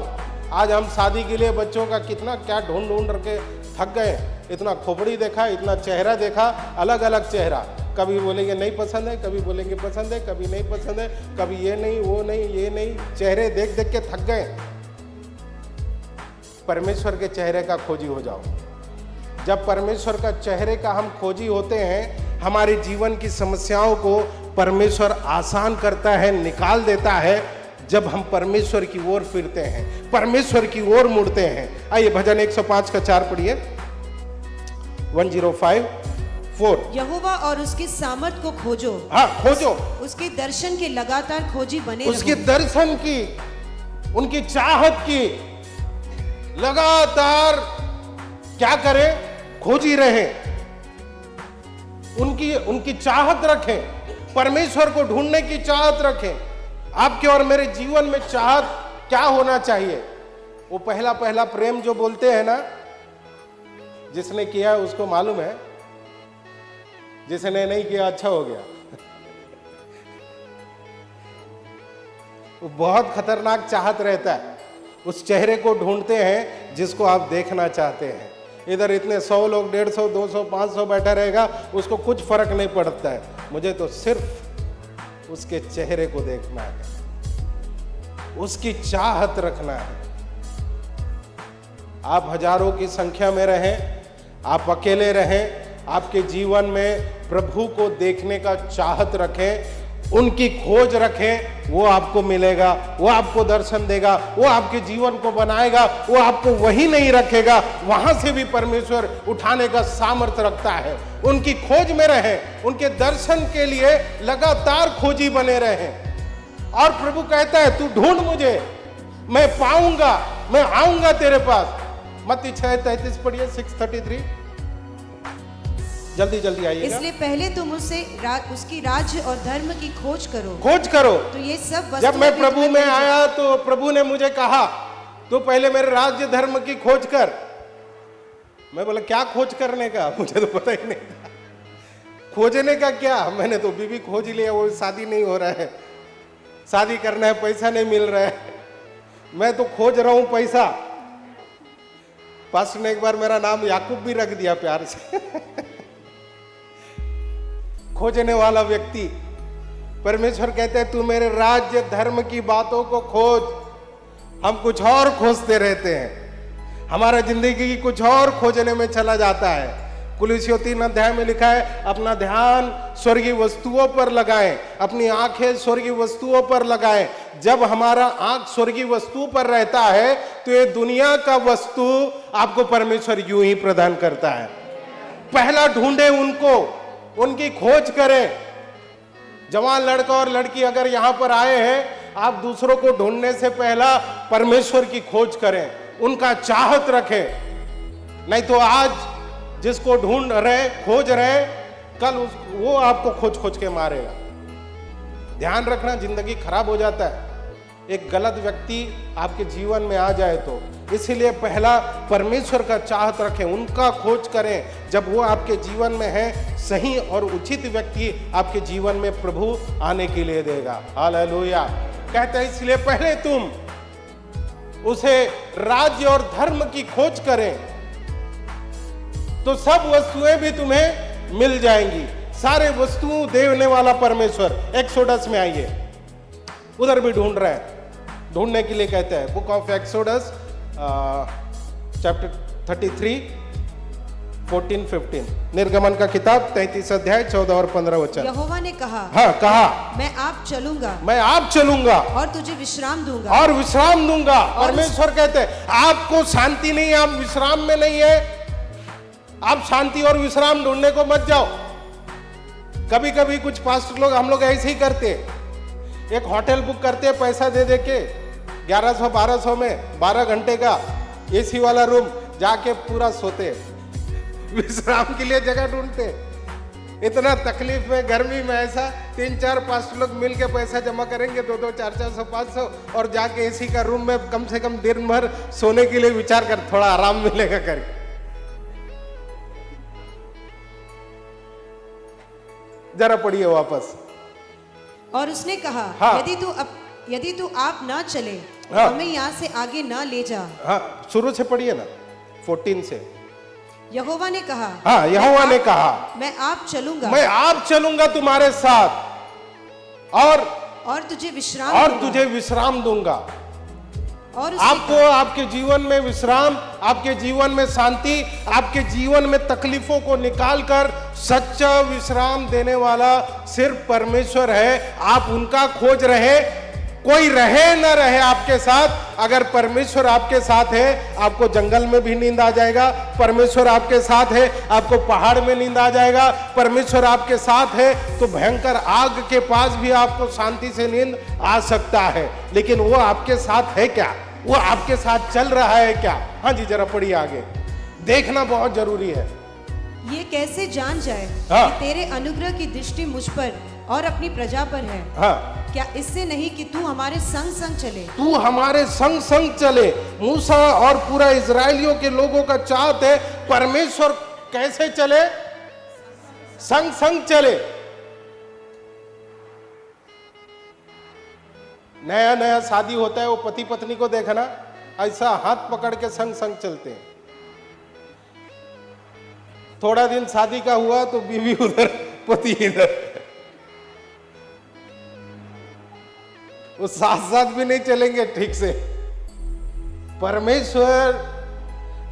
आज हम शादी के लिए बच्चों का कितना क्या ढूंढ ढूंढ के थक गए। इतना खोपड़ी देखा, इतना चेहरा देखा, अलग अलग चेहरा, कभी बोलेंगे नहीं पसंद है, कभी बोलेंगे पसंद है, कभी नहीं पसंद है, कभी ये नहीं वो नहीं ये नहीं, चेहरे देख देख के थक गए। परमेश्वर के चेहरे का खोजी हो जाओ। जब परमेश्वर का चेहरे का हम खोजी होते हैं, हमारे जीवन की समस्याओं को परमेश्वर आसान करता है, निकाल देता है। जब हम परमेश्वर की ओर फिरते हैं, परमेश्वर की ओर मुड़ते हैं। आइए भजन 105 का 4 पढ़िए। 105:4। यहोवा और उसकी सामर्थ को खोजो। हाँ खोजो, उसके दर्शन के लगातार खोजी बने उसके रहो। दर्शन की, उनकी चाहत की लगातार क्या करें, खोजी रहे, उनकी चाहत रखें, परमेश्वर को ढूंढने की चाहत रखें। आपके और मेरे जीवन में चाहत क्या होना चाहिए? वो पहला पहला प्रेम जो बोलते हैं ना, जिसने किया उसको मालूम है, जिसने नहीं किया अच्छा हो गया। वो बहुत खतरनाक चाहत रहता है। उस चेहरे को ढूंढते हैं जिसको आप देखना चाहते हैं। इधर इतने 100 लोग, 150, 200, 500 बैठा रहेगा, उसको कुछ फर्क नहीं पड़ता है। मुझे तो सिर्फ उसके चेहरे को देखना है, उसकी चाहत रखना है। आप हजारों की संख्या में रहें, आप अकेले रहें, आपके जीवन में प्रभु को देखने का चाहत रखें, उनकी खोज रखें, वो आपको मिलेगा, वो आपको दर्शन देगा, वो आपके जीवन को बनाएगा, वो आपको वही नहीं रखेगा, वहां से भी परमेश्वर उठाने का सामर्थ्य रखता है। उनकी खोज में रहें, उनके दर्शन के लिए लगातार खोजी बने रहें। और प्रभु कहता है तू ढूंढ मुझे, मैं पाऊंगा, मैं आऊंगा तेरे पास। मत्ती 6:33 पढ़िए, 6:33। जल्दी जल्दी आइएगा। इसलिए पहले तुम उसकी राज्य और धर्म की खोज करो। खोज करो। तो ये सब जब मैं प्रभु में आया तो प्रभु ने मुझे कहा तो पहले मेरे राज्य धर्म की खोज कर। मैं बोला क्या खोज करने का, मुझे तो पता ही नहीं था। खोजने का क्या, मैंने तो बीवी खोज लिया, वो शादी नहीं हो रहा है, शादी करना है, पैसा नहीं मिल रहा है, मैं तो खोज रहा हूं पैसा। पास्टर ने एक बार मेरा नाम याकूब भी रख दिया प्यार से। खोजने वाला व्यक्ति। परमेश्वर कहते हैं तू मेरे राज्य धर्म की बातों को खोज। हम कुछ और खोजते रहते हैं, हमारा जिंदगी कुछ और खोजने में चला जाता है। कुलुस्सियों 3 में लिखा है अपना ध्यान स्वर्गीय वस्तुओं पर लगाएं, अपनी आंखें स्वर्गीय वस्तुओं पर लगाएं। जब हमारा आंख स्वर्गीय वस्तु पर रहता है तो ये दुनिया का वस्तु आपको परमेश्वर यूं ही प्रदान करता है। पहला ढूंढे उनको, उनकी खोज करें। जवान लड़का और लड़की अगर यहां पर आए हैं, आप दूसरों को ढूंढने से पहला परमेश्वर की खोज करें, उनका चाहत रखें। नहीं तो आज जिसको ढूंढ रहे, खोज रहे, कल वो आपको खोज खोज के मारेगा। ध्यान रखना, जिंदगी खराब हो जाता है एक गलत व्यक्ति आपके जीवन में आ जाए तो। इसीलिए पहला परमेश्वर का चाहत रखें, उनका खोज करें। जब वो आपके जीवन में है, सही और उचित व्यक्ति आपके जीवन में प्रभु आने के लिए देगा। हालेलुया। कहते हैं इसलिए पहले तुम उसे राज्य और धर्म की खोज करें तो सब वस्तुएं भी तुम्हें मिल जाएंगी। सारे वस्तुओं देने वाला परमेश्वर। एक्सोडस में आइए, उधर भी ढूंढ रहे हैं, ढूंढने के लिए कहते हैं। Book of exodus chapter 33 14-15। निर्गमन का किताब 33 अध्याय 14 और 15 वचन। यहोवा ने कहा, हाँ कहा, मैं आप चलूंगा, मैं आप चलूंगा और तुझे विश्राम दूंगा, और विश्राम दूंगा। परमेश्वर कहते हैं आपको शांति नहीं है, आप विश्राम में नहीं है, आप शांति और विश्राम ढूंढने को मत जाओ। कभी कभी कुछ पास्टर लोग, हम लोग ऐसे ही करते, एक होटल बुक करते पैसा दे दे के 1100-1200 में 12 घंटे का एसी वाला रूम, जाके पूरा सोते, विश्राम के लिए जगह ढूंढते। इतना तकलीफ में, गर्मी में, ऐसा 3-4 पास्टर लोग मिल के पैसा जमा करेंगे, 2-2, 400, 500, और जाके एसी का रूम में कम से कम दिन भर सोने के लिए विचार कर, थोड़ा आराम मिलेगा करके। जरा पढ़िए वापस। और उसने कहा, हाँ। यदि तू आप ना चले, हाँ। हमें यहाँ से आगे ना ले जा। हाँ, शुरू से पढ़िए ना, 14 से। यहोवा ने कहा, हाँ, यहोवा ने कहा, मैं आप चलूंगा, मैं आप चलूंगा तुम्हारे साथ, और तुझे विश्राम दूंगा। और आपको आपके जीवन में विश्राम, आपके जीवन में शांति, आपके जीवन में तकलीफों को निकालकर सच्चा विश्राम देने वाला सिर्फ परमेश्वर है। आप उनका खोज रहे, कोई रहे न रहे आपके साथ, अगर परमेश्वर आपके साथ है, आपको जंगल में भी नींद आ जाएगा। परमेश्वर आपके साथ है, आपको पहाड़ में नींद आ जाएगा। परमेश्वर आपके साथ है तो भयंकर आग के पास भी आपको शांति से नींद आ सकता है। लेकिन वो आपके साथ है क्या? वो आपके साथ चल रहा है क्या? हाँ जी, जरा पढ़िए आगे, देखना बहुत जरूरी है। ये कैसे जान जाए हाँ। कि तेरे अनुग्रह की दृष्टि मुझ पर और अपनी प्रजा पर है? हाँ, क्या इससे नहीं कि तू हमारे संग संग चले? तू हमारे संग संग चले। मूसा और पूरा इजराइलियों के लोगों का चाहत है परमेश्वर कैसे चले? संग संग चले। नया नया शादी होता है, वो पति पत्नी को देखना, ऐसा हाथ पकड़ के संग संग चलते हैं। थोड़ा दिन शादी का हुआ तो बीवी उधर, पति इधर, वो साथ साथ भी नहीं चलेंगे ठीक से। परमेश्वर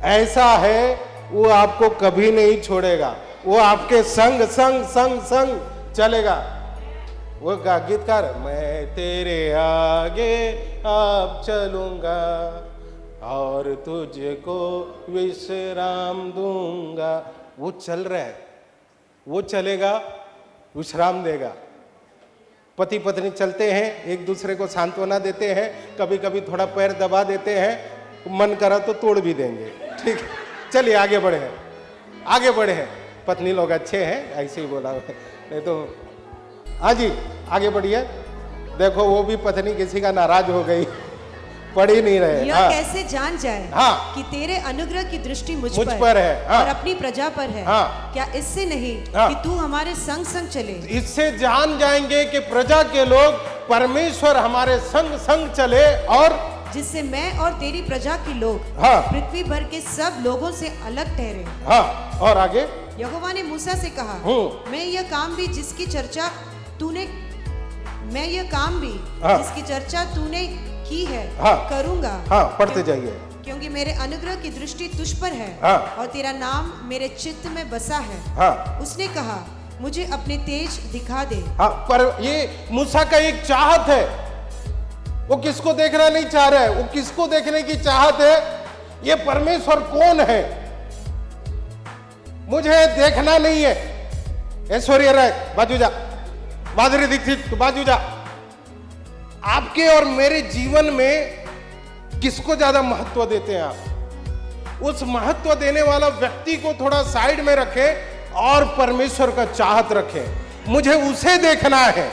ऐसा है, वो आपको कभी नहीं छोड़ेगा, वो आपके संग संग संग संग चलेगा। वो गीतकार, मैं तेरे आगे अब चलूंगा और तुझको विश्राम दूंगा, वो चल रहा है, वो चलेगा, विश्राम देगा। पति पत्नी चलते हैं, एक दूसरे को सांत्वना देते हैं, कभी कभी थोड़ा पैर दबा देते हैं, मन करा तो तोड़ भी देंगे। ठीक है, चलिए आगे बढ़े हैं, आगे बढ़े हैं। पत्नी लोग अच्छे हैं, ऐसे ही बोला, नहीं तो हाँ जी आगे बढ़िए। देखो वो भी पत्नी किसी का नाराज हो गई, पढ़ ही नहीं रहे। यह हाँ। कैसे जान जाए हाँ। कि तेरे अनुग्रह की दृष्टि मुझ पर है, हाँ। और अपनी प्रजा पर है। हाँ। क्या इससे नहीं हाँ। कि तू हमारे संग संग चले? इससे जान जाएंगे कि प्रजा के लोग, परमेश्वर हमारे संग संग चले, और जिससे मैं और तेरी प्रजा के लोग, हाँ। पृथ्वी भर के सब लोगों से अलग ठहरे। हाँ, और आगे। यहोवा ने मूसा से कहा, मैं यह काम भी जिसकी चर्चा तूने की है, हाँ। करूंगा। हाँ, पढ़ते जाइए। क्योंकि मेरे अनुग्रह की दृष्टि तुझ पर है, हाँ। और तेरा नाम मेरे चित्त में बसा है। हाँ। उसने कहा, मुझे अपने तेज दिखा दे। हाँ, पर ये मूसा का एक चाहत है, वो किसको देखना नहीं चाह रहा है, वो किसको देखने की चाहत है? ये परमेश्वर कौन है मुझे देखना नहीं है। ऐश्वर्या राय बाजू जा, माधुरी दीक्षित बाजू जा। आपके और मेरे जीवन में किसको ज्यादा महत्व देते हैं आप? उस महत्व देने वाला व्यक्ति को थोड़ा साइड में रखें और परमेश्वर का चाहत रखें। मुझे उसे देखना है।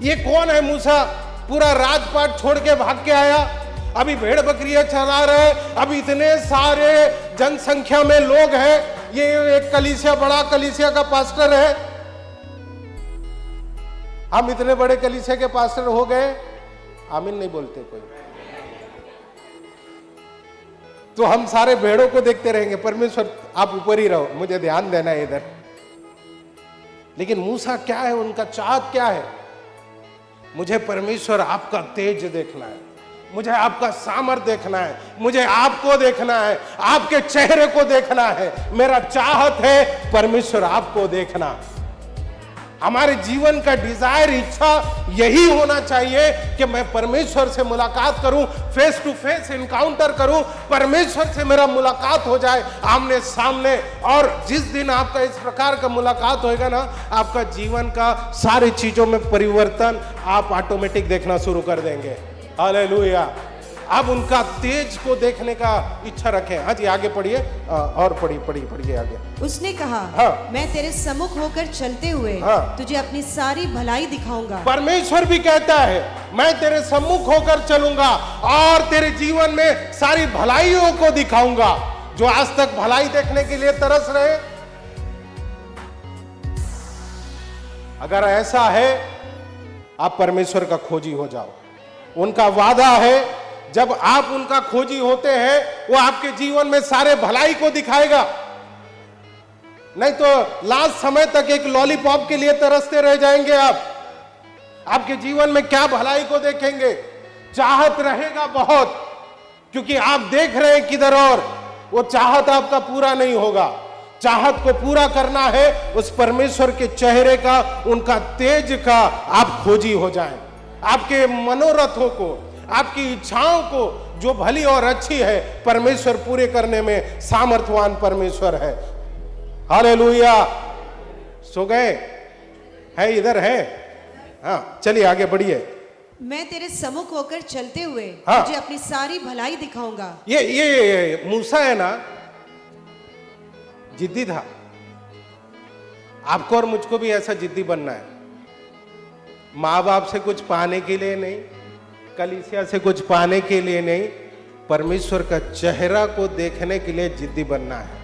ये कौन है? मूसा पूरा राजपाट छोड़ के भाग के आया, अभी भेड़ बकरियां चला रहे, अभी इतने सारे जनसंख्या में लोग हैं, ये एक कलीसिया, बड़ा कलीसिया का पास्टर है। हम इतने बड़े कलीसिया के पास्टर हो गए, आमीन नहीं बोलते कोई, तो हम सारे भेड़ों को देखते रहेंगे। परमेश्वर आप ऊपर ही रहो, मुझे ध्यान देना है इधर। लेकिन मूसा क्या है, उनका चाहत क्या है? मुझे परमेश्वर आपका तेज देखना है, मुझे आपका सामर्थ देखना है, मुझे आपको देखना है, आपके चेहरे को देखना है। मेरा चाहत है परमेश्वर आपको देखना। हमारे जीवन का डिजायर, इच्छा यही होना चाहिए कि मैं परमेश्वर से मुलाकात करूं, फेस टू फेस इनकाउंटर करूं, परमेश्वर से मेरा मुलाकात हो जाए आमने सामने। और जिस दिन आपका इस प्रकार का मुलाकात होएगा ना, आपका जीवन का सारी चीजों में परिवर्तन आप ऑटोमेटिक देखना शुरू कर देंगे। हालेलुया। अब उनका तेज को देखने का इच्छा रखें। हाँ जी, आगे पढ़िए, और पढ़िए आगे। उसने कहा, हाँ। मैं तेरे सम्मुख होकर चलते हुए हाँ। तुझे अपनी सारी भलाई दिखाऊंगा। परमेश्वर भी कहता है, मैं तेरे सम्मुख होकर चलूंगा और तेरे जीवन में सारी भलाइयों को दिखाऊंगा। जो आज तक भलाई देखने के लिए तरस रहे, अगर ऐसा है, आप परमेश्वर का खोजी हो जाओ। उनका वादा है, जब आप उनका खोजी होते हैं, वो आपके जीवन में सारे भलाई को दिखाएगा। नहीं तो लास्ट समय तक एक लॉलीपॉप के लिए तरसते रह जाएंगे आप। आपके जीवन में क्या भलाई को देखेंगे? चाहत रहेगा बहुत, क्योंकि आप देख रहे हैं किधर, और वो चाहत आपका पूरा नहीं होगा। चाहत को पूरा करना है, उस परमेश्वर के चेहरे का, उनका तेज का आप खोजी हो जाएं। आपके मनोरथों को, आपकी इच्छाओं को जो भली और अच्छी है, परमेश्वर पूरे करने में सामर्थ्यवान परमेश्वर है। हालेलुया। सो गए है? इधर है? हाँ, चलिए आगे बढ़िए। मैं तेरे सम्मुख होकर चलते हुए हाँ। तुझे अपनी सारी भलाई दिखाऊंगा। ये मूसा है ना, जिद्दी था। आपको और मुझको भी ऐसा जिद्दी बनना है। माँ बाप से कुछ पाने के लिए नहीं, कलीसिया से कुछ पाने के लिए नहीं, परमेश्वर का चेहरा को देखने के लिए जिद्दी बनना है।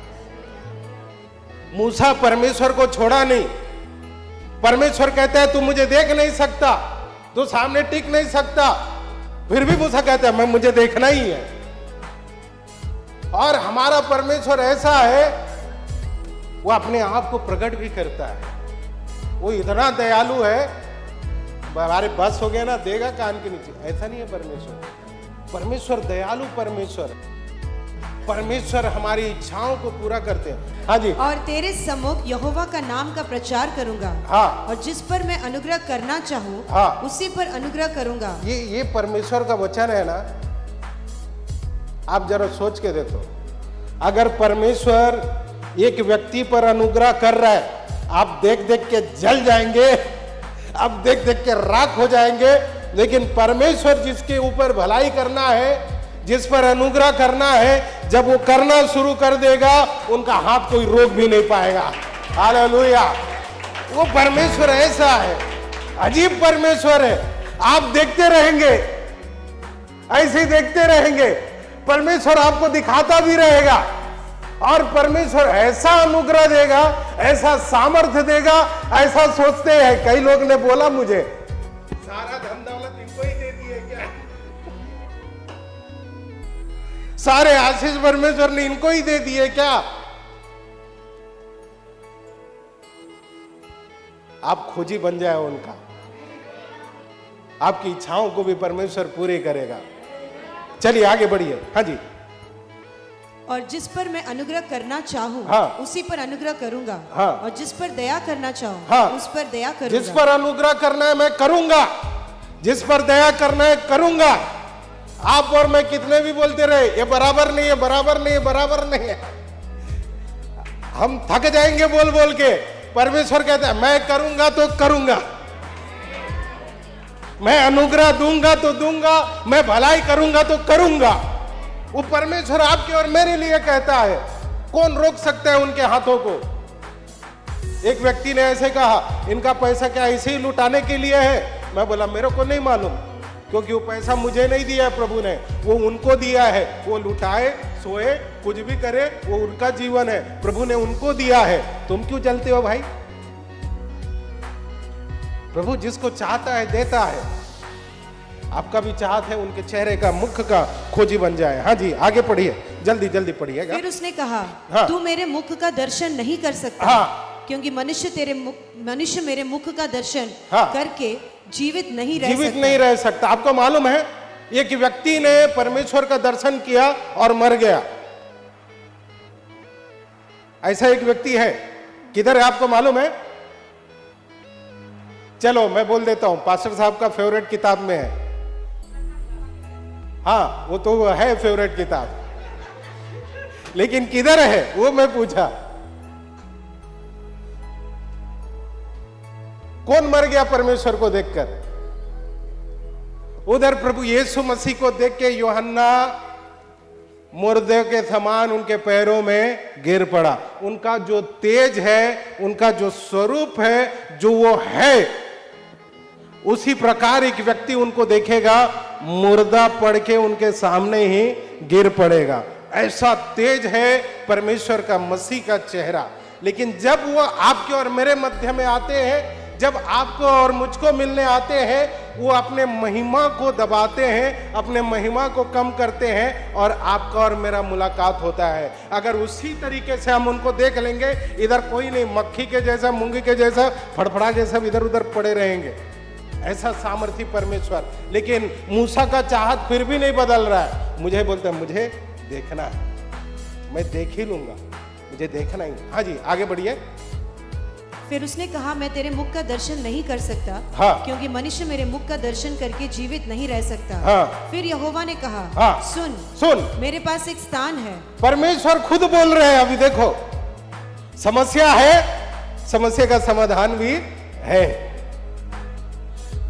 मूसा परमेश्वर को छोड़ा नहीं। परमेश्वर कहता है, तू मुझे देख नहीं सकता, तू सामने टिक नहीं सकता, फिर भी मूसा कहता है, मैं मुझे देखना ही है। और हमारा परमेश्वर ऐसा है, वो अपने आप को प्रकट भी करता है। वो इतना दयालु है, हमारे बस हो गया ना, देगा कान के नीचे, ऐसा नहीं है परमेश्वर। परमेश्वर दयालु परमेश्वर हमारी इच्छाओं को पूरा करते हैं। हाँ जी। और तेरे सम्मुख यहोवा का नाम का प्रचार करूंगा। हाँ। और जिस पर मैं अनुग्रह करना चाहूँ, हाँ। उसी पर अनुग्रह करूंगा। ये परमेश्वर का वचन है ना। आप जरा सोच के देखो, अगर परमेश्वर एक व्यक्ति पर अनुग्रह कर रहा है, आप देख देख के जल जाएंगे, आप देख देख के राख हो जाएंगे। लेकिन परमेश्वर जिसके ऊपर भलाई करना है, जिस पर अनुग्रह करना है, जब वो करना शुरू कर देगा, उनका हाथ कोई रोक भी नहीं पाएगा। हालेलुया। वो परमेश्वर ऐसा है, अजीब परमेश्वर है। आप देखते रहेंगे, ऐसे ही देखते रहेंगे, परमेश्वर आपको दिखाता भी रहेगा। और परमेश्वर ऐसा अनुग्रह देगा, ऐसा सामर्थ्य देगा। ऐसा सोचते हैं कई लोग ने बोला मुझे, सारा धन दौलत इनको ही दे दिए क्या? सारे आशीष परमेश्वर ने इनको ही दे दिए क्या? आप खोजी बन जाए उनका, आपकी इच्छाओं को भी परमेश्वर पूरे करेगा। चलिए आगे बढ़िए। हाँ जी। और जिस पर मैं अनुग्रह करना चाहूँ, हाँ। उसी पर अनुग्रह करूंगा। हाँ। और जिस पर दया करना चाहूँ, हाँ। उस पर दया करूंगा। जिस पर अनुग्रह करना है मैं करूंगा, जिस पर दया करना है करूंगा। आप और मैं कितने भी बोलते रहे, ये बराबर नहीं है, बराबर नहीं है, बराबर नहीं है, हम थक जाएंगे बोल बोल के। परमेश्वर कहता है, मैं करूंगा तो करूंगा, मैं अनुग्रह दूंगा तो दूंगा, मैं भलाई करूंगा तो करूंगा। वो परमेश्वर आपके और मेरे लिए कहता है। कौन रोक सकता है उनके हाथों को? एक व्यक्ति ने ऐसे कहा, इनका पैसा क्या ऐसे ही लुटाने के लिए है? मैं बोला, मेरे को नहीं मालूम, क्योंकि वो पैसा मुझे नहीं दिया है प्रभु ने, वो उनको दिया है। वो लुटाए, सोए, कुछ भी करे, वो उनका जीवन है, प्रभु ने उनको दिया है। तुम क्यों जलते हो भाई? प्रभु जिसको चाहता है देता है। आपका भी चाहत है उनके चेहरे का, मुख का खोजी बन जाए। हाँ जी, आगे पढ़िए, जल्दी जल्दी पढ़िएगा। फिर उसने कहा, हाँ। तू मेरे मुख का दर्शन नहीं कर सकता। हाँ। क्योंकि मनुष्य मेरे मुख का दर्शन हाँ। करके जीवित नहीं रह सकता। आपको मालूम है, एक व्यक्ति ने परमेश्वर का दर्शन किया और मर गया। ऐसा एक व्यक्ति है, किधर है आपको मालूम है? चलो मैं बोल देता हूं, पास्टर साहब का फेवरेट किताब में है। हाँ वो तो है फेवरेट किताब, लेकिन किधर है वो मैं पूछा। कौन मर गया परमेश्वर को देखकर? उधर प्रभु यीशु मसीह को देख के यूहन्ना मुर्दे के समान उनके पैरों में गिर पड़ा। उनका जो तेज है, उनका जो स्वरूप है, जो वो है, उसी प्रकार एक व्यक्ति उनको देखेगा, मुर्दा पड़ के उनके सामने ही गिर पड़ेगा। ऐसा तेज है परमेश्वर का, मसीह का चेहरा। लेकिन जब वो आपके और मेरे मध्य में आते हैं, जब आपको और मुझको मिलने आते हैं, वो अपने महिमा को दबाते हैं, अपने महिमा को कम करते हैं और आपका और मेरा मुलाकात होता है। अगर उसी तरीके से हम उनको देख लेंगे, इधर कोई नहीं, मक्खी के जैसा, मूंगी के जैसा, फड़फड़ा के सब इधर उधर पड़े रहेंगे। ऐसा सामर्थी परमेश्वर। लेकिन मूसा का चाहत फिर भी नहीं बदल रहा है। मुझे बोलते हैं मुझे देखना है, मैं देख ही लूंगा, मुझे देखना ही। हाँ जी आगे बढ़िए। फिर उसने कहा, मैं तेरे मुख का दर्शन नहीं कर सकता, हाँ। क्योंकि मनुष्य मेरे मुख का दर्शन करके जीवित नहीं रह सकता। हाँ। फिर यहोवा ने कहा, हाँ। सुन, मेरे पास एक स्थान है। परमेश्वर खुद बोल रहे हैं। अभी देखो, समस्या है, समस्या का समाधान भी है।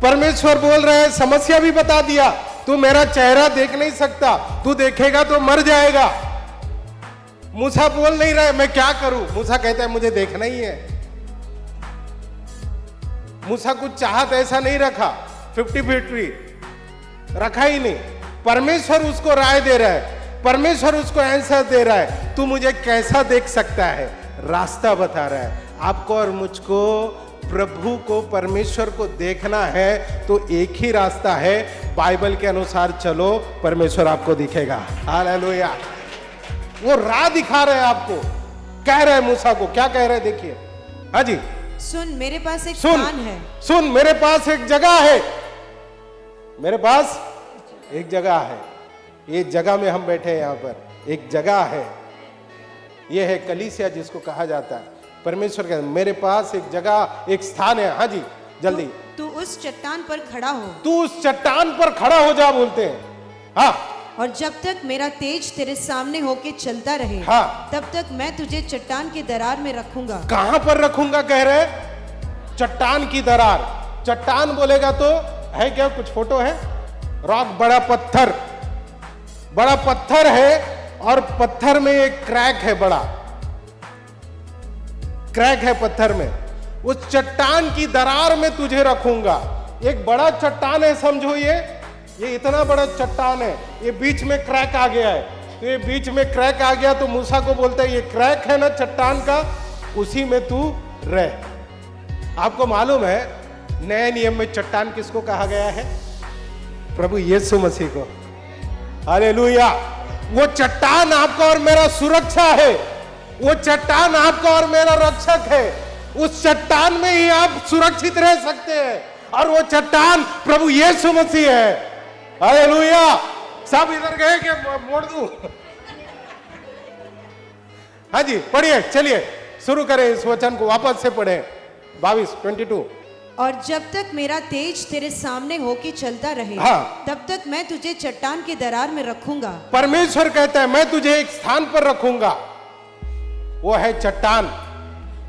परमेश्वर बोल रहे हैं, समस्या भी बता दिया, तू मेरा चेहरा देख नहीं सकता, तू देखेगा तो मर जाएगा। मूसा बोल नहीं रहे मैं क्या करूं। मूसा कहता है मुझे देखना ही है। मूसा कुछ चाहत ऐसा नहीं रखा, 50-50 रखा ही नहीं। परमेश्वर उसको राय दे रहा है, परमेश्वर उसको आंसर दे रहा है, तू मुझे कैसा देख सकता है, रास्ता बता रहा है। आपको और मुझको प्रभु को, परमेश्वर को देखना है तो एक ही रास्ता है, बाइबल के अनुसार चलो, परमेश्वर आपको दिखेगा। हालेलुया। वो राह दिखा रहे हैं आपको, कह रहे हैं मूसा को, क्या कह रहे हैं देखिए। हाँ जी, सुन, मेरे पास एक स्थान है। सुन, मेरे पास एक जगह है, मेरे पास एक जगह है। ये जगह में हम बैठे हैं, यहाँ पर एक जगह है। ये है कलीसिया जिसको कहा जाता है। परमेश्वर कहता है मेरे पास एक जगह, एक स्थान है। हाँ जी जल्दी। तू उस चट्टान पर खड़ा हो। तू उस चट्टान पर खड़ा हो जा बोलते हैं। हाँ। और जब तक मेरा तेज तेरे सामने होके चलता रहे, हाँ। तब तक मैं तुझे चट्टान के दरार में रखूंगा। कहां पर रखूंगा कह रहे? चट्टान की दरार। चट्टान बोलेगा तो है क्या, कुछ फोटो है? रॉक, बड़ा पत्थर, बड़ा पत्थर है और पत्थर में एक क्रैक है, बड़ा क्रैक है पत्थर में। उस चट्टान की दरार में तुझे रखूंगा। एक बड़ा चट्टान है, समझो ये इतना बड़ा चट्टान है, ये बीच में क्रैक आ गया है। तो ये बीच में क्रैक आ गया तो मूसा को बोलता है ये क्रैक है ना चट्टान का, उसी में तू रह। आपको मालूम है नए नियम में चट्टान किसको कहा गया है? प्रभु यीशु मसीह को। हालेलुया। वो चट्टान आपका और मेरा सुरक्षा है, वो चट्टान आपका और मेरा रक्षक है। उस चट्टान में ही आप सुरक्षित रह सकते हैं और वो चट्टान प्रभु यीशु मसीह है। हालेलुया। सब इधर गए कि मोड़ दूं? हाँ जी पढ़िए, चलिए शुरू करें इस वचन को, वापस से पढ़ें 22-22। और जब तक मेरा तेज तेरे सामने होके चलता रहे, हाँ। तब तक मैं तुझे चट्टान के दरार में रखूंगा। परमेश्वर कहता है मैं तुझे एक स्थान पर रखूंगा, वो है चट्टान।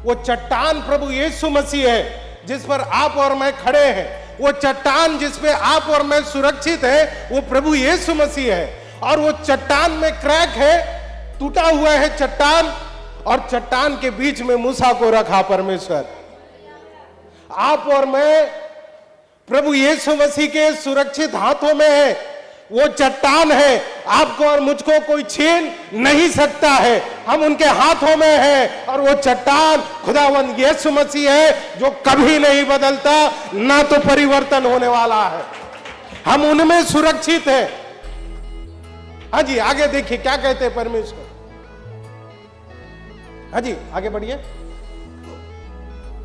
वो चट्टान प्रभु यीशु मसीह है जिस पर आप और मैं खड़े हैं। वो चट्टान जिस पे आप और मैं सुरक्षित है वो प्रभु यीशु मसीह है। और वो चट्टान में क्रैक है, टूटा हुआ है चट्टान, और चट्टान के बीच में मूसा को रखा परमेश्वर। आप और मैं प्रभु यीशु मसीह के सुरक्षित हाथों में है। वो चट्टान है, आपको और मुझको कोई छीन नहीं सकता है, हम उनके हाथों में है। और वो चट्टान खुदावंद यीशु मसीह है जो कभी नहीं बदलता, ना तो परिवर्तन होने वाला है। हम उनमें सुरक्षित है। हाँ जी आगे देखिए क्या कहते हैं परमेश्वर। हाँ जी आगे बढ़िए।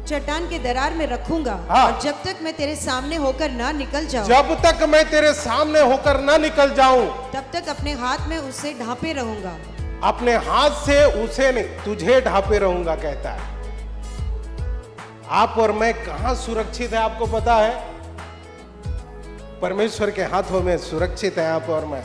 चट्टान के दरार में रखूंगा। हाँ। और जब तक मैं तेरे सामने होकर ना निकल जाऊं, जब तक मैं तेरे सामने होकर ना निकल जाऊं, तब तक अपने हाथ में उसे ढांपे रहूंगा। अपने हाथ से उसे नहीं, तुझे ढांपे रहूंगा कहता है। आप और मैं कहां सुरक्षित है आपको पता है? परमेश्वर के हाथों में सुरक्षित है आप और मैं।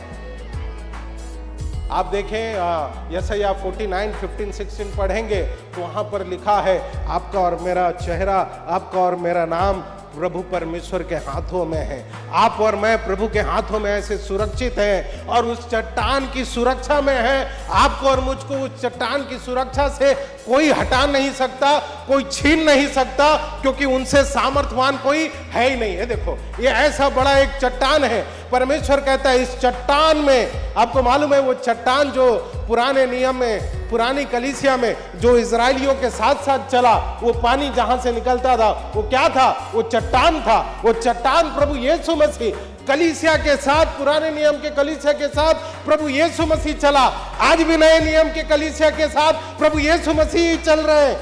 आप देखें यशायाह 49, 15, 16 पढ़ेंगे तो वहां पर लिखा है आपका और मेरा चेहरा, आपका और मेरा नाम प्रभु परमेश्वर के हाथों में है। आप और मैं प्रभु के हाथों में ऐसे सुरक्षित हैं और उस चट्टान की सुरक्षा में है। आपको और मुझको उस चट्टान की सुरक्षा से कोई हटा नहीं सकता, कोई छीन नहीं सकता, क्योंकि उनसे सामर्थ्यवान कोई है ही नहीं है। देखो ये ऐसा बड़ा एक चट्टान है। परमेश्वर कहता है इस चट्टान में, आपको मालूम है वो चट्टान जो पुराने नियम में, पुरानी कलीसिया में जो इजरायलियों के साथ साथ चला, वो पानी जहां से निकलता था वो क्या था? वो चट्टान था। वो चट्टान प्रभु यीशु मसीह कलीसिया के साथ, पुराने नियम के कलीसिया के साथ प्रभु यीशु मसीह चला। आज भी नए नियम के कलीसिया के साथ प्रभु यीशु मसीह चल रहे हैं।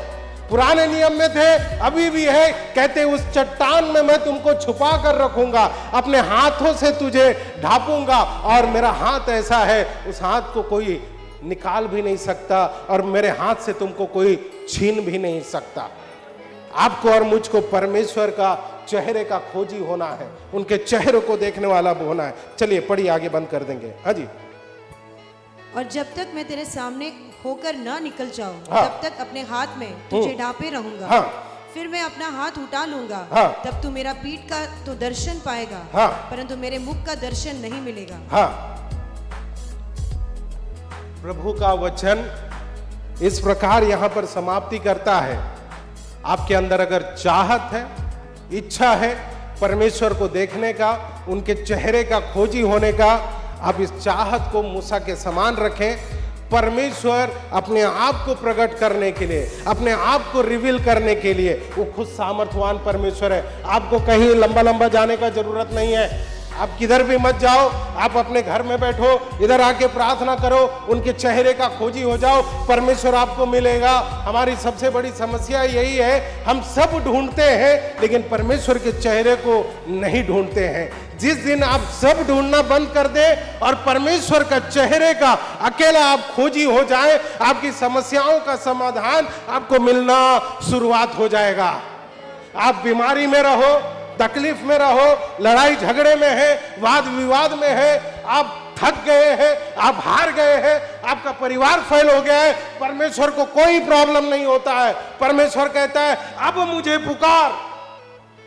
पुराने नियम में थे, अभी भी है। कहते उस चट्टान में मैं तुमको छुपा कर रखूंगा, अपने हाथों से तुझे ढापूंगा, और मेरा हाथ ऐसा है उस हाथ को कोई निकाल भी नहीं सकता, और मेरे हाथ से तुमको कोई छीन भी नहीं सकता। आपको और मुझको परमेश्वर का चेहरे का खोजी होना है, उनके चेहरे को देखने वाला होना है। चलिए पढ़िए, आगे बंद कर देंगे। हाँ जी। और जब तक मैं तेरे सामने होकर ना निकल जाऊं, हाँ। तब तक अपने हाथ में तुझे ढांपे रहूंगा। हाँ। फिर मैं अपना हाथ उठा लूंगा। हाँ। तब तू मेरा पीठ का तो दर्शन पाएगा, हाँ। परंतु मेरे मुख का दर्शन नहीं मिलेगा। हाँ, प्रभु का वचन इस प्रकार यहां पर समाप्ति करता है। आपके अंदर अगर चाहत है, इच्छा है परमेश्वर को देखने का, उनके चेहरे का खोजी होने का, आप इस चाहत को मूसा के समान रखें। परमेश्वर अपने आप को प्रकट करने के लिए, अपने आप को रिवील करने के लिए वो खुद सामर्थ्यवान परमेश्वर है। आपको कहीं लंबा लंबा जाने का जरूरत नहीं है। आप किधर भी मत जाओ, आप अपने घर में बैठो, इधर आके प्रार्थना करो, उनके चेहरे का खोजी हो जाओ, परमेश्वर आपको मिलेगा। हमारी सबसे बड़ी समस्या यही है, हम सब ढूंढते हैं लेकिन परमेश्वर के चेहरे को नहीं ढूंढते हैं। जिस दिन आप सब ढूंढना बंद कर दें और परमेश्वर का चेहरे का अकेला आप खोजी हो जाए, आपकी समस्याओं का समाधान आपको मिलना शुरुआत हो जाएगा। आप बीमारी में रहो, तकलीफ में रहो, लड़ाई झगड़े में है, वाद विवाद में है, आप थक गए हैं, आप हार गए हैं, आपका परिवार फेल हो गया है, परमेश्वर को कोई प्रॉब्लम नहीं होता है। परमेश्वर कहता है अब मुझे पुकार,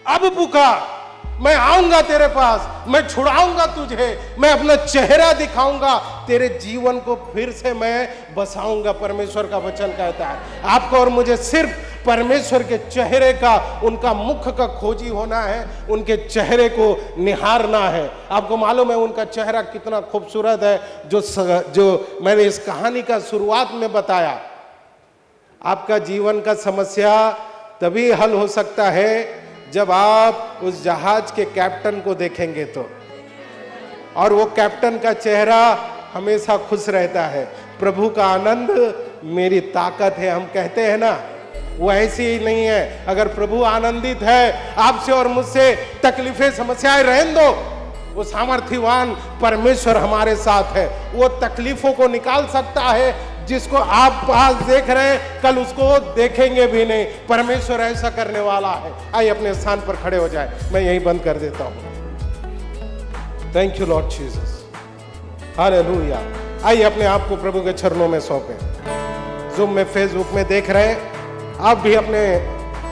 अब पुकार, मैं आऊंगा तेरे पास, मैं छुड़ाऊंगा तुझे, मैं अपना चेहरा दिखाऊंगा, तेरे जीवन को फिर से मैं बसाऊंगा। परमेश्वर का वचन कहता है आपको और मुझे सिर्फ परमेश्वर के चेहरे का, उनका मुख का खोजी होना है, उनके चेहरे को निहारना है। आपको मालूम है उनका चेहरा कितना खूबसूरत है, जो मैंने इस कहानी का शुरुआत में बताया। आपका जीवन का समस्या तभी हल हो सकता है जब आप उस जहाज के कैप्टन को देखेंगे तो, और वो कैप्टन का चेहरा हमेशा खुश रहता है। प्रभु का आनंद मेरी ताकत है, हम कहते हैं ना, वो ऐसी ही नहीं है। अगर प्रभु आनंदित है आपसे और मुझसे, तकलीफें समस्याएं रहने दो, वो सामर्थ्यवान परमेश्वर हमारे साथ है। वो तकलीफों को निकाल सकता है, जिसको आप पास देख रहे हैं कल उसको देखेंगे भी नहीं। परमेश्वर ऐसा करने वाला है। आइए अपने स्थान पर खड़े हो जाए, मैं यही बंद कर देता हूं। Thank you Lord Jesus, hallelujah. आइए अपने आप को प्रभु के चरणों में सौंपे। जूम में, फेसबुक में देख रहे हैं, आप भी अपने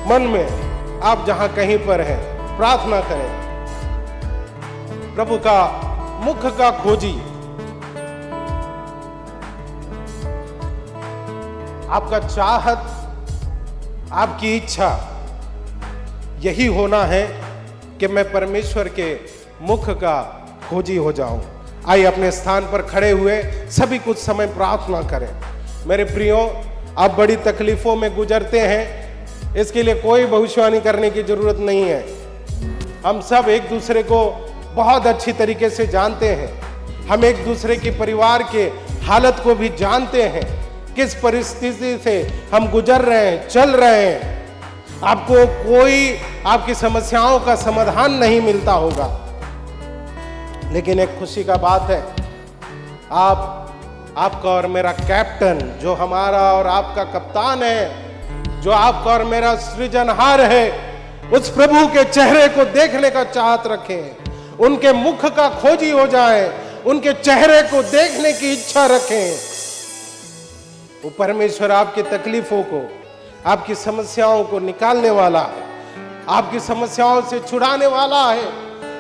मन में, आप जहां कहीं पर हैं, प्रार्थना करें प्रभु का मुख का खोजी। आपका चाहत, आपकी इच्छा यही होना है कि मैं परमेश्वर के मुख का खोजी हो जाऊं। आइए अपने स्थान पर खड़े हुए सभी कुछ समय प्रार्थना करें। मेरे प्रियो, आप बड़ी तकलीफों में गुजरते हैं, इसके लिए कोई भविष्यवाणी करने की जरूरत नहीं है। हम सब एक दूसरे को बहुत अच्छी तरीके से जानते हैं। हम एक दूसरे के परिवार के हालत को भी जानते हैं, किस परिस्थिति से हम गुजर रहे हैं, चल रहे हैं। आपको कोई आपकी समस्याओं का समाधान नहीं मिलता होगा, लेकिन एक खुशी का बात है, आपका और मेरा कैप्टन, जो हमारा और आपका कप्तान है, जो आपका और मेरा सृजनहार है, उस प्रभु के चेहरे को देखने का चाहत रखें, उनके मुख का खोजी हो जाए, उनके चेहरे को देखने की इच्छा रखें। वो परमेश्वर आपकी तकलीफों को, आपकी समस्याओं को निकालने वाला है, आपकी समस्याओं से छुड़ाने वाला है।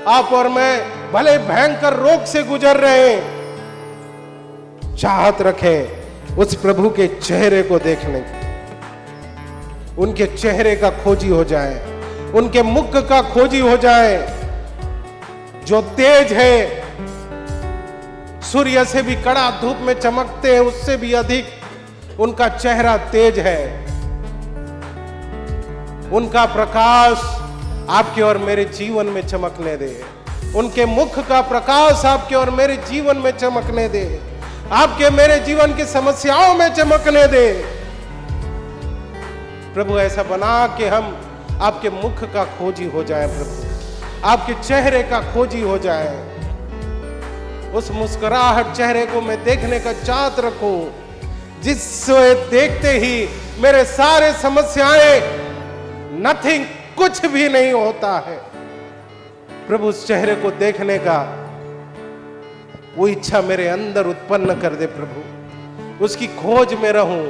आप और मैं भले भयंकर रोग से गुजर रहे हैं, चाहत रखें उस प्रभु के चेहरे को देखने की, उनके चेहरे का खोजी हो जाए, उनके मुख का खोजी हो जाए, जो तेज है, सूर्य से भी कड़ा धूप में चमकते हैं, उससे भी अधिक उनका चेहरा तेज है। उनका प्रकाश आपके और मेरे जीवन में चमकने दे, उनके मुख का प्रकाश आपके और मेरे जीवन में चमकने दे, आपके मेरे जीवन की समस्याओं में चमकने दे। प्रभु ऐसा बना कि हम आपके मुख का खोजी हो जाए, प्रभु आपके चेहरे का खोजी हो जाए। उस मुस्कुराहट चेहरे को मैं देखने का चाहत रखूं, जिससे देखते ही मेरे सारे समस्याएं, नथिंग, कुछ भी नहीं होता है। प्रभु उस चेहरे को देखने का वो इच्छा मेरे अंदर उत्पन्न कर दे प्रभु, उसकी खोज में रहूं।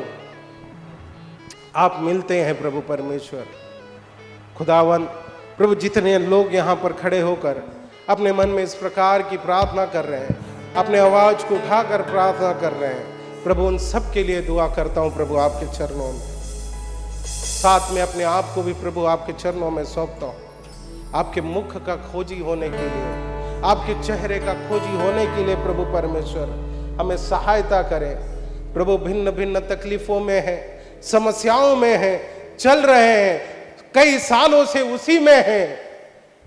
आप मिलते हैं प्रभु परमेश्वर खुदावन। प्रभु जितने लोग यहाँ पर खड़े होकर अपने मन में इस प्रकार की प्रार्थना कर रहे हैं, अपने आवाज को उठाकर प्रार्थना कर रहे हैं, प्रभु उन सब के लिए दुआ करता हूं प्रभु आपके चरणों में। साथ में अपने आप को भी प्रभु आपके चरणों में सौंपता हूं, आपके मुख का खोजी होने के लिए, आपके चेहरे का खोजी होने के लिए प्रभु परमेश्वर हमें सहायता करें। प्रभु भिन्न भिन्न तकलीफों में है, समस्याओं में है, चल रहे हैं, कई सालों से उसी में है,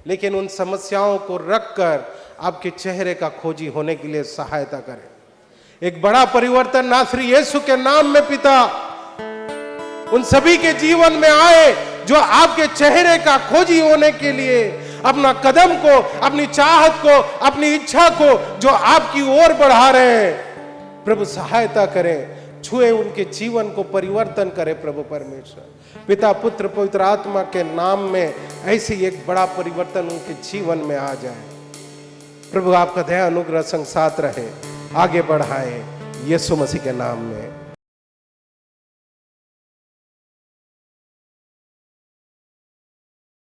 लेकिन उन समस्याओं को रखकर आपके चेहरे का खोजी होने के लिए सहायता करें। एक बड़ा परिवर्तन नासरी यीशु के नाम में पिता उन सभी के जीवन में आए जो आपके चेहरे का खोजी होने के लिए अपना कदम को, अपनी चाहत को, अपनी इच्छा को जो आपकी ओर बढ़ा रहे हैं, प्रभु सहायता करें, छुए उनके जीवन को परिवर्तन करे प्रभु परमेश्वर। पिता पुत्र पवित्र आत्मा के नाम में ऐसे ही एक बड़ा परिवर्तन उनके जीवन में आ जाए। प्रभु आपका दया अनुग्रह संग साथ रहे, आगे बढ़ाएं, यीशु मसीह के नाम में।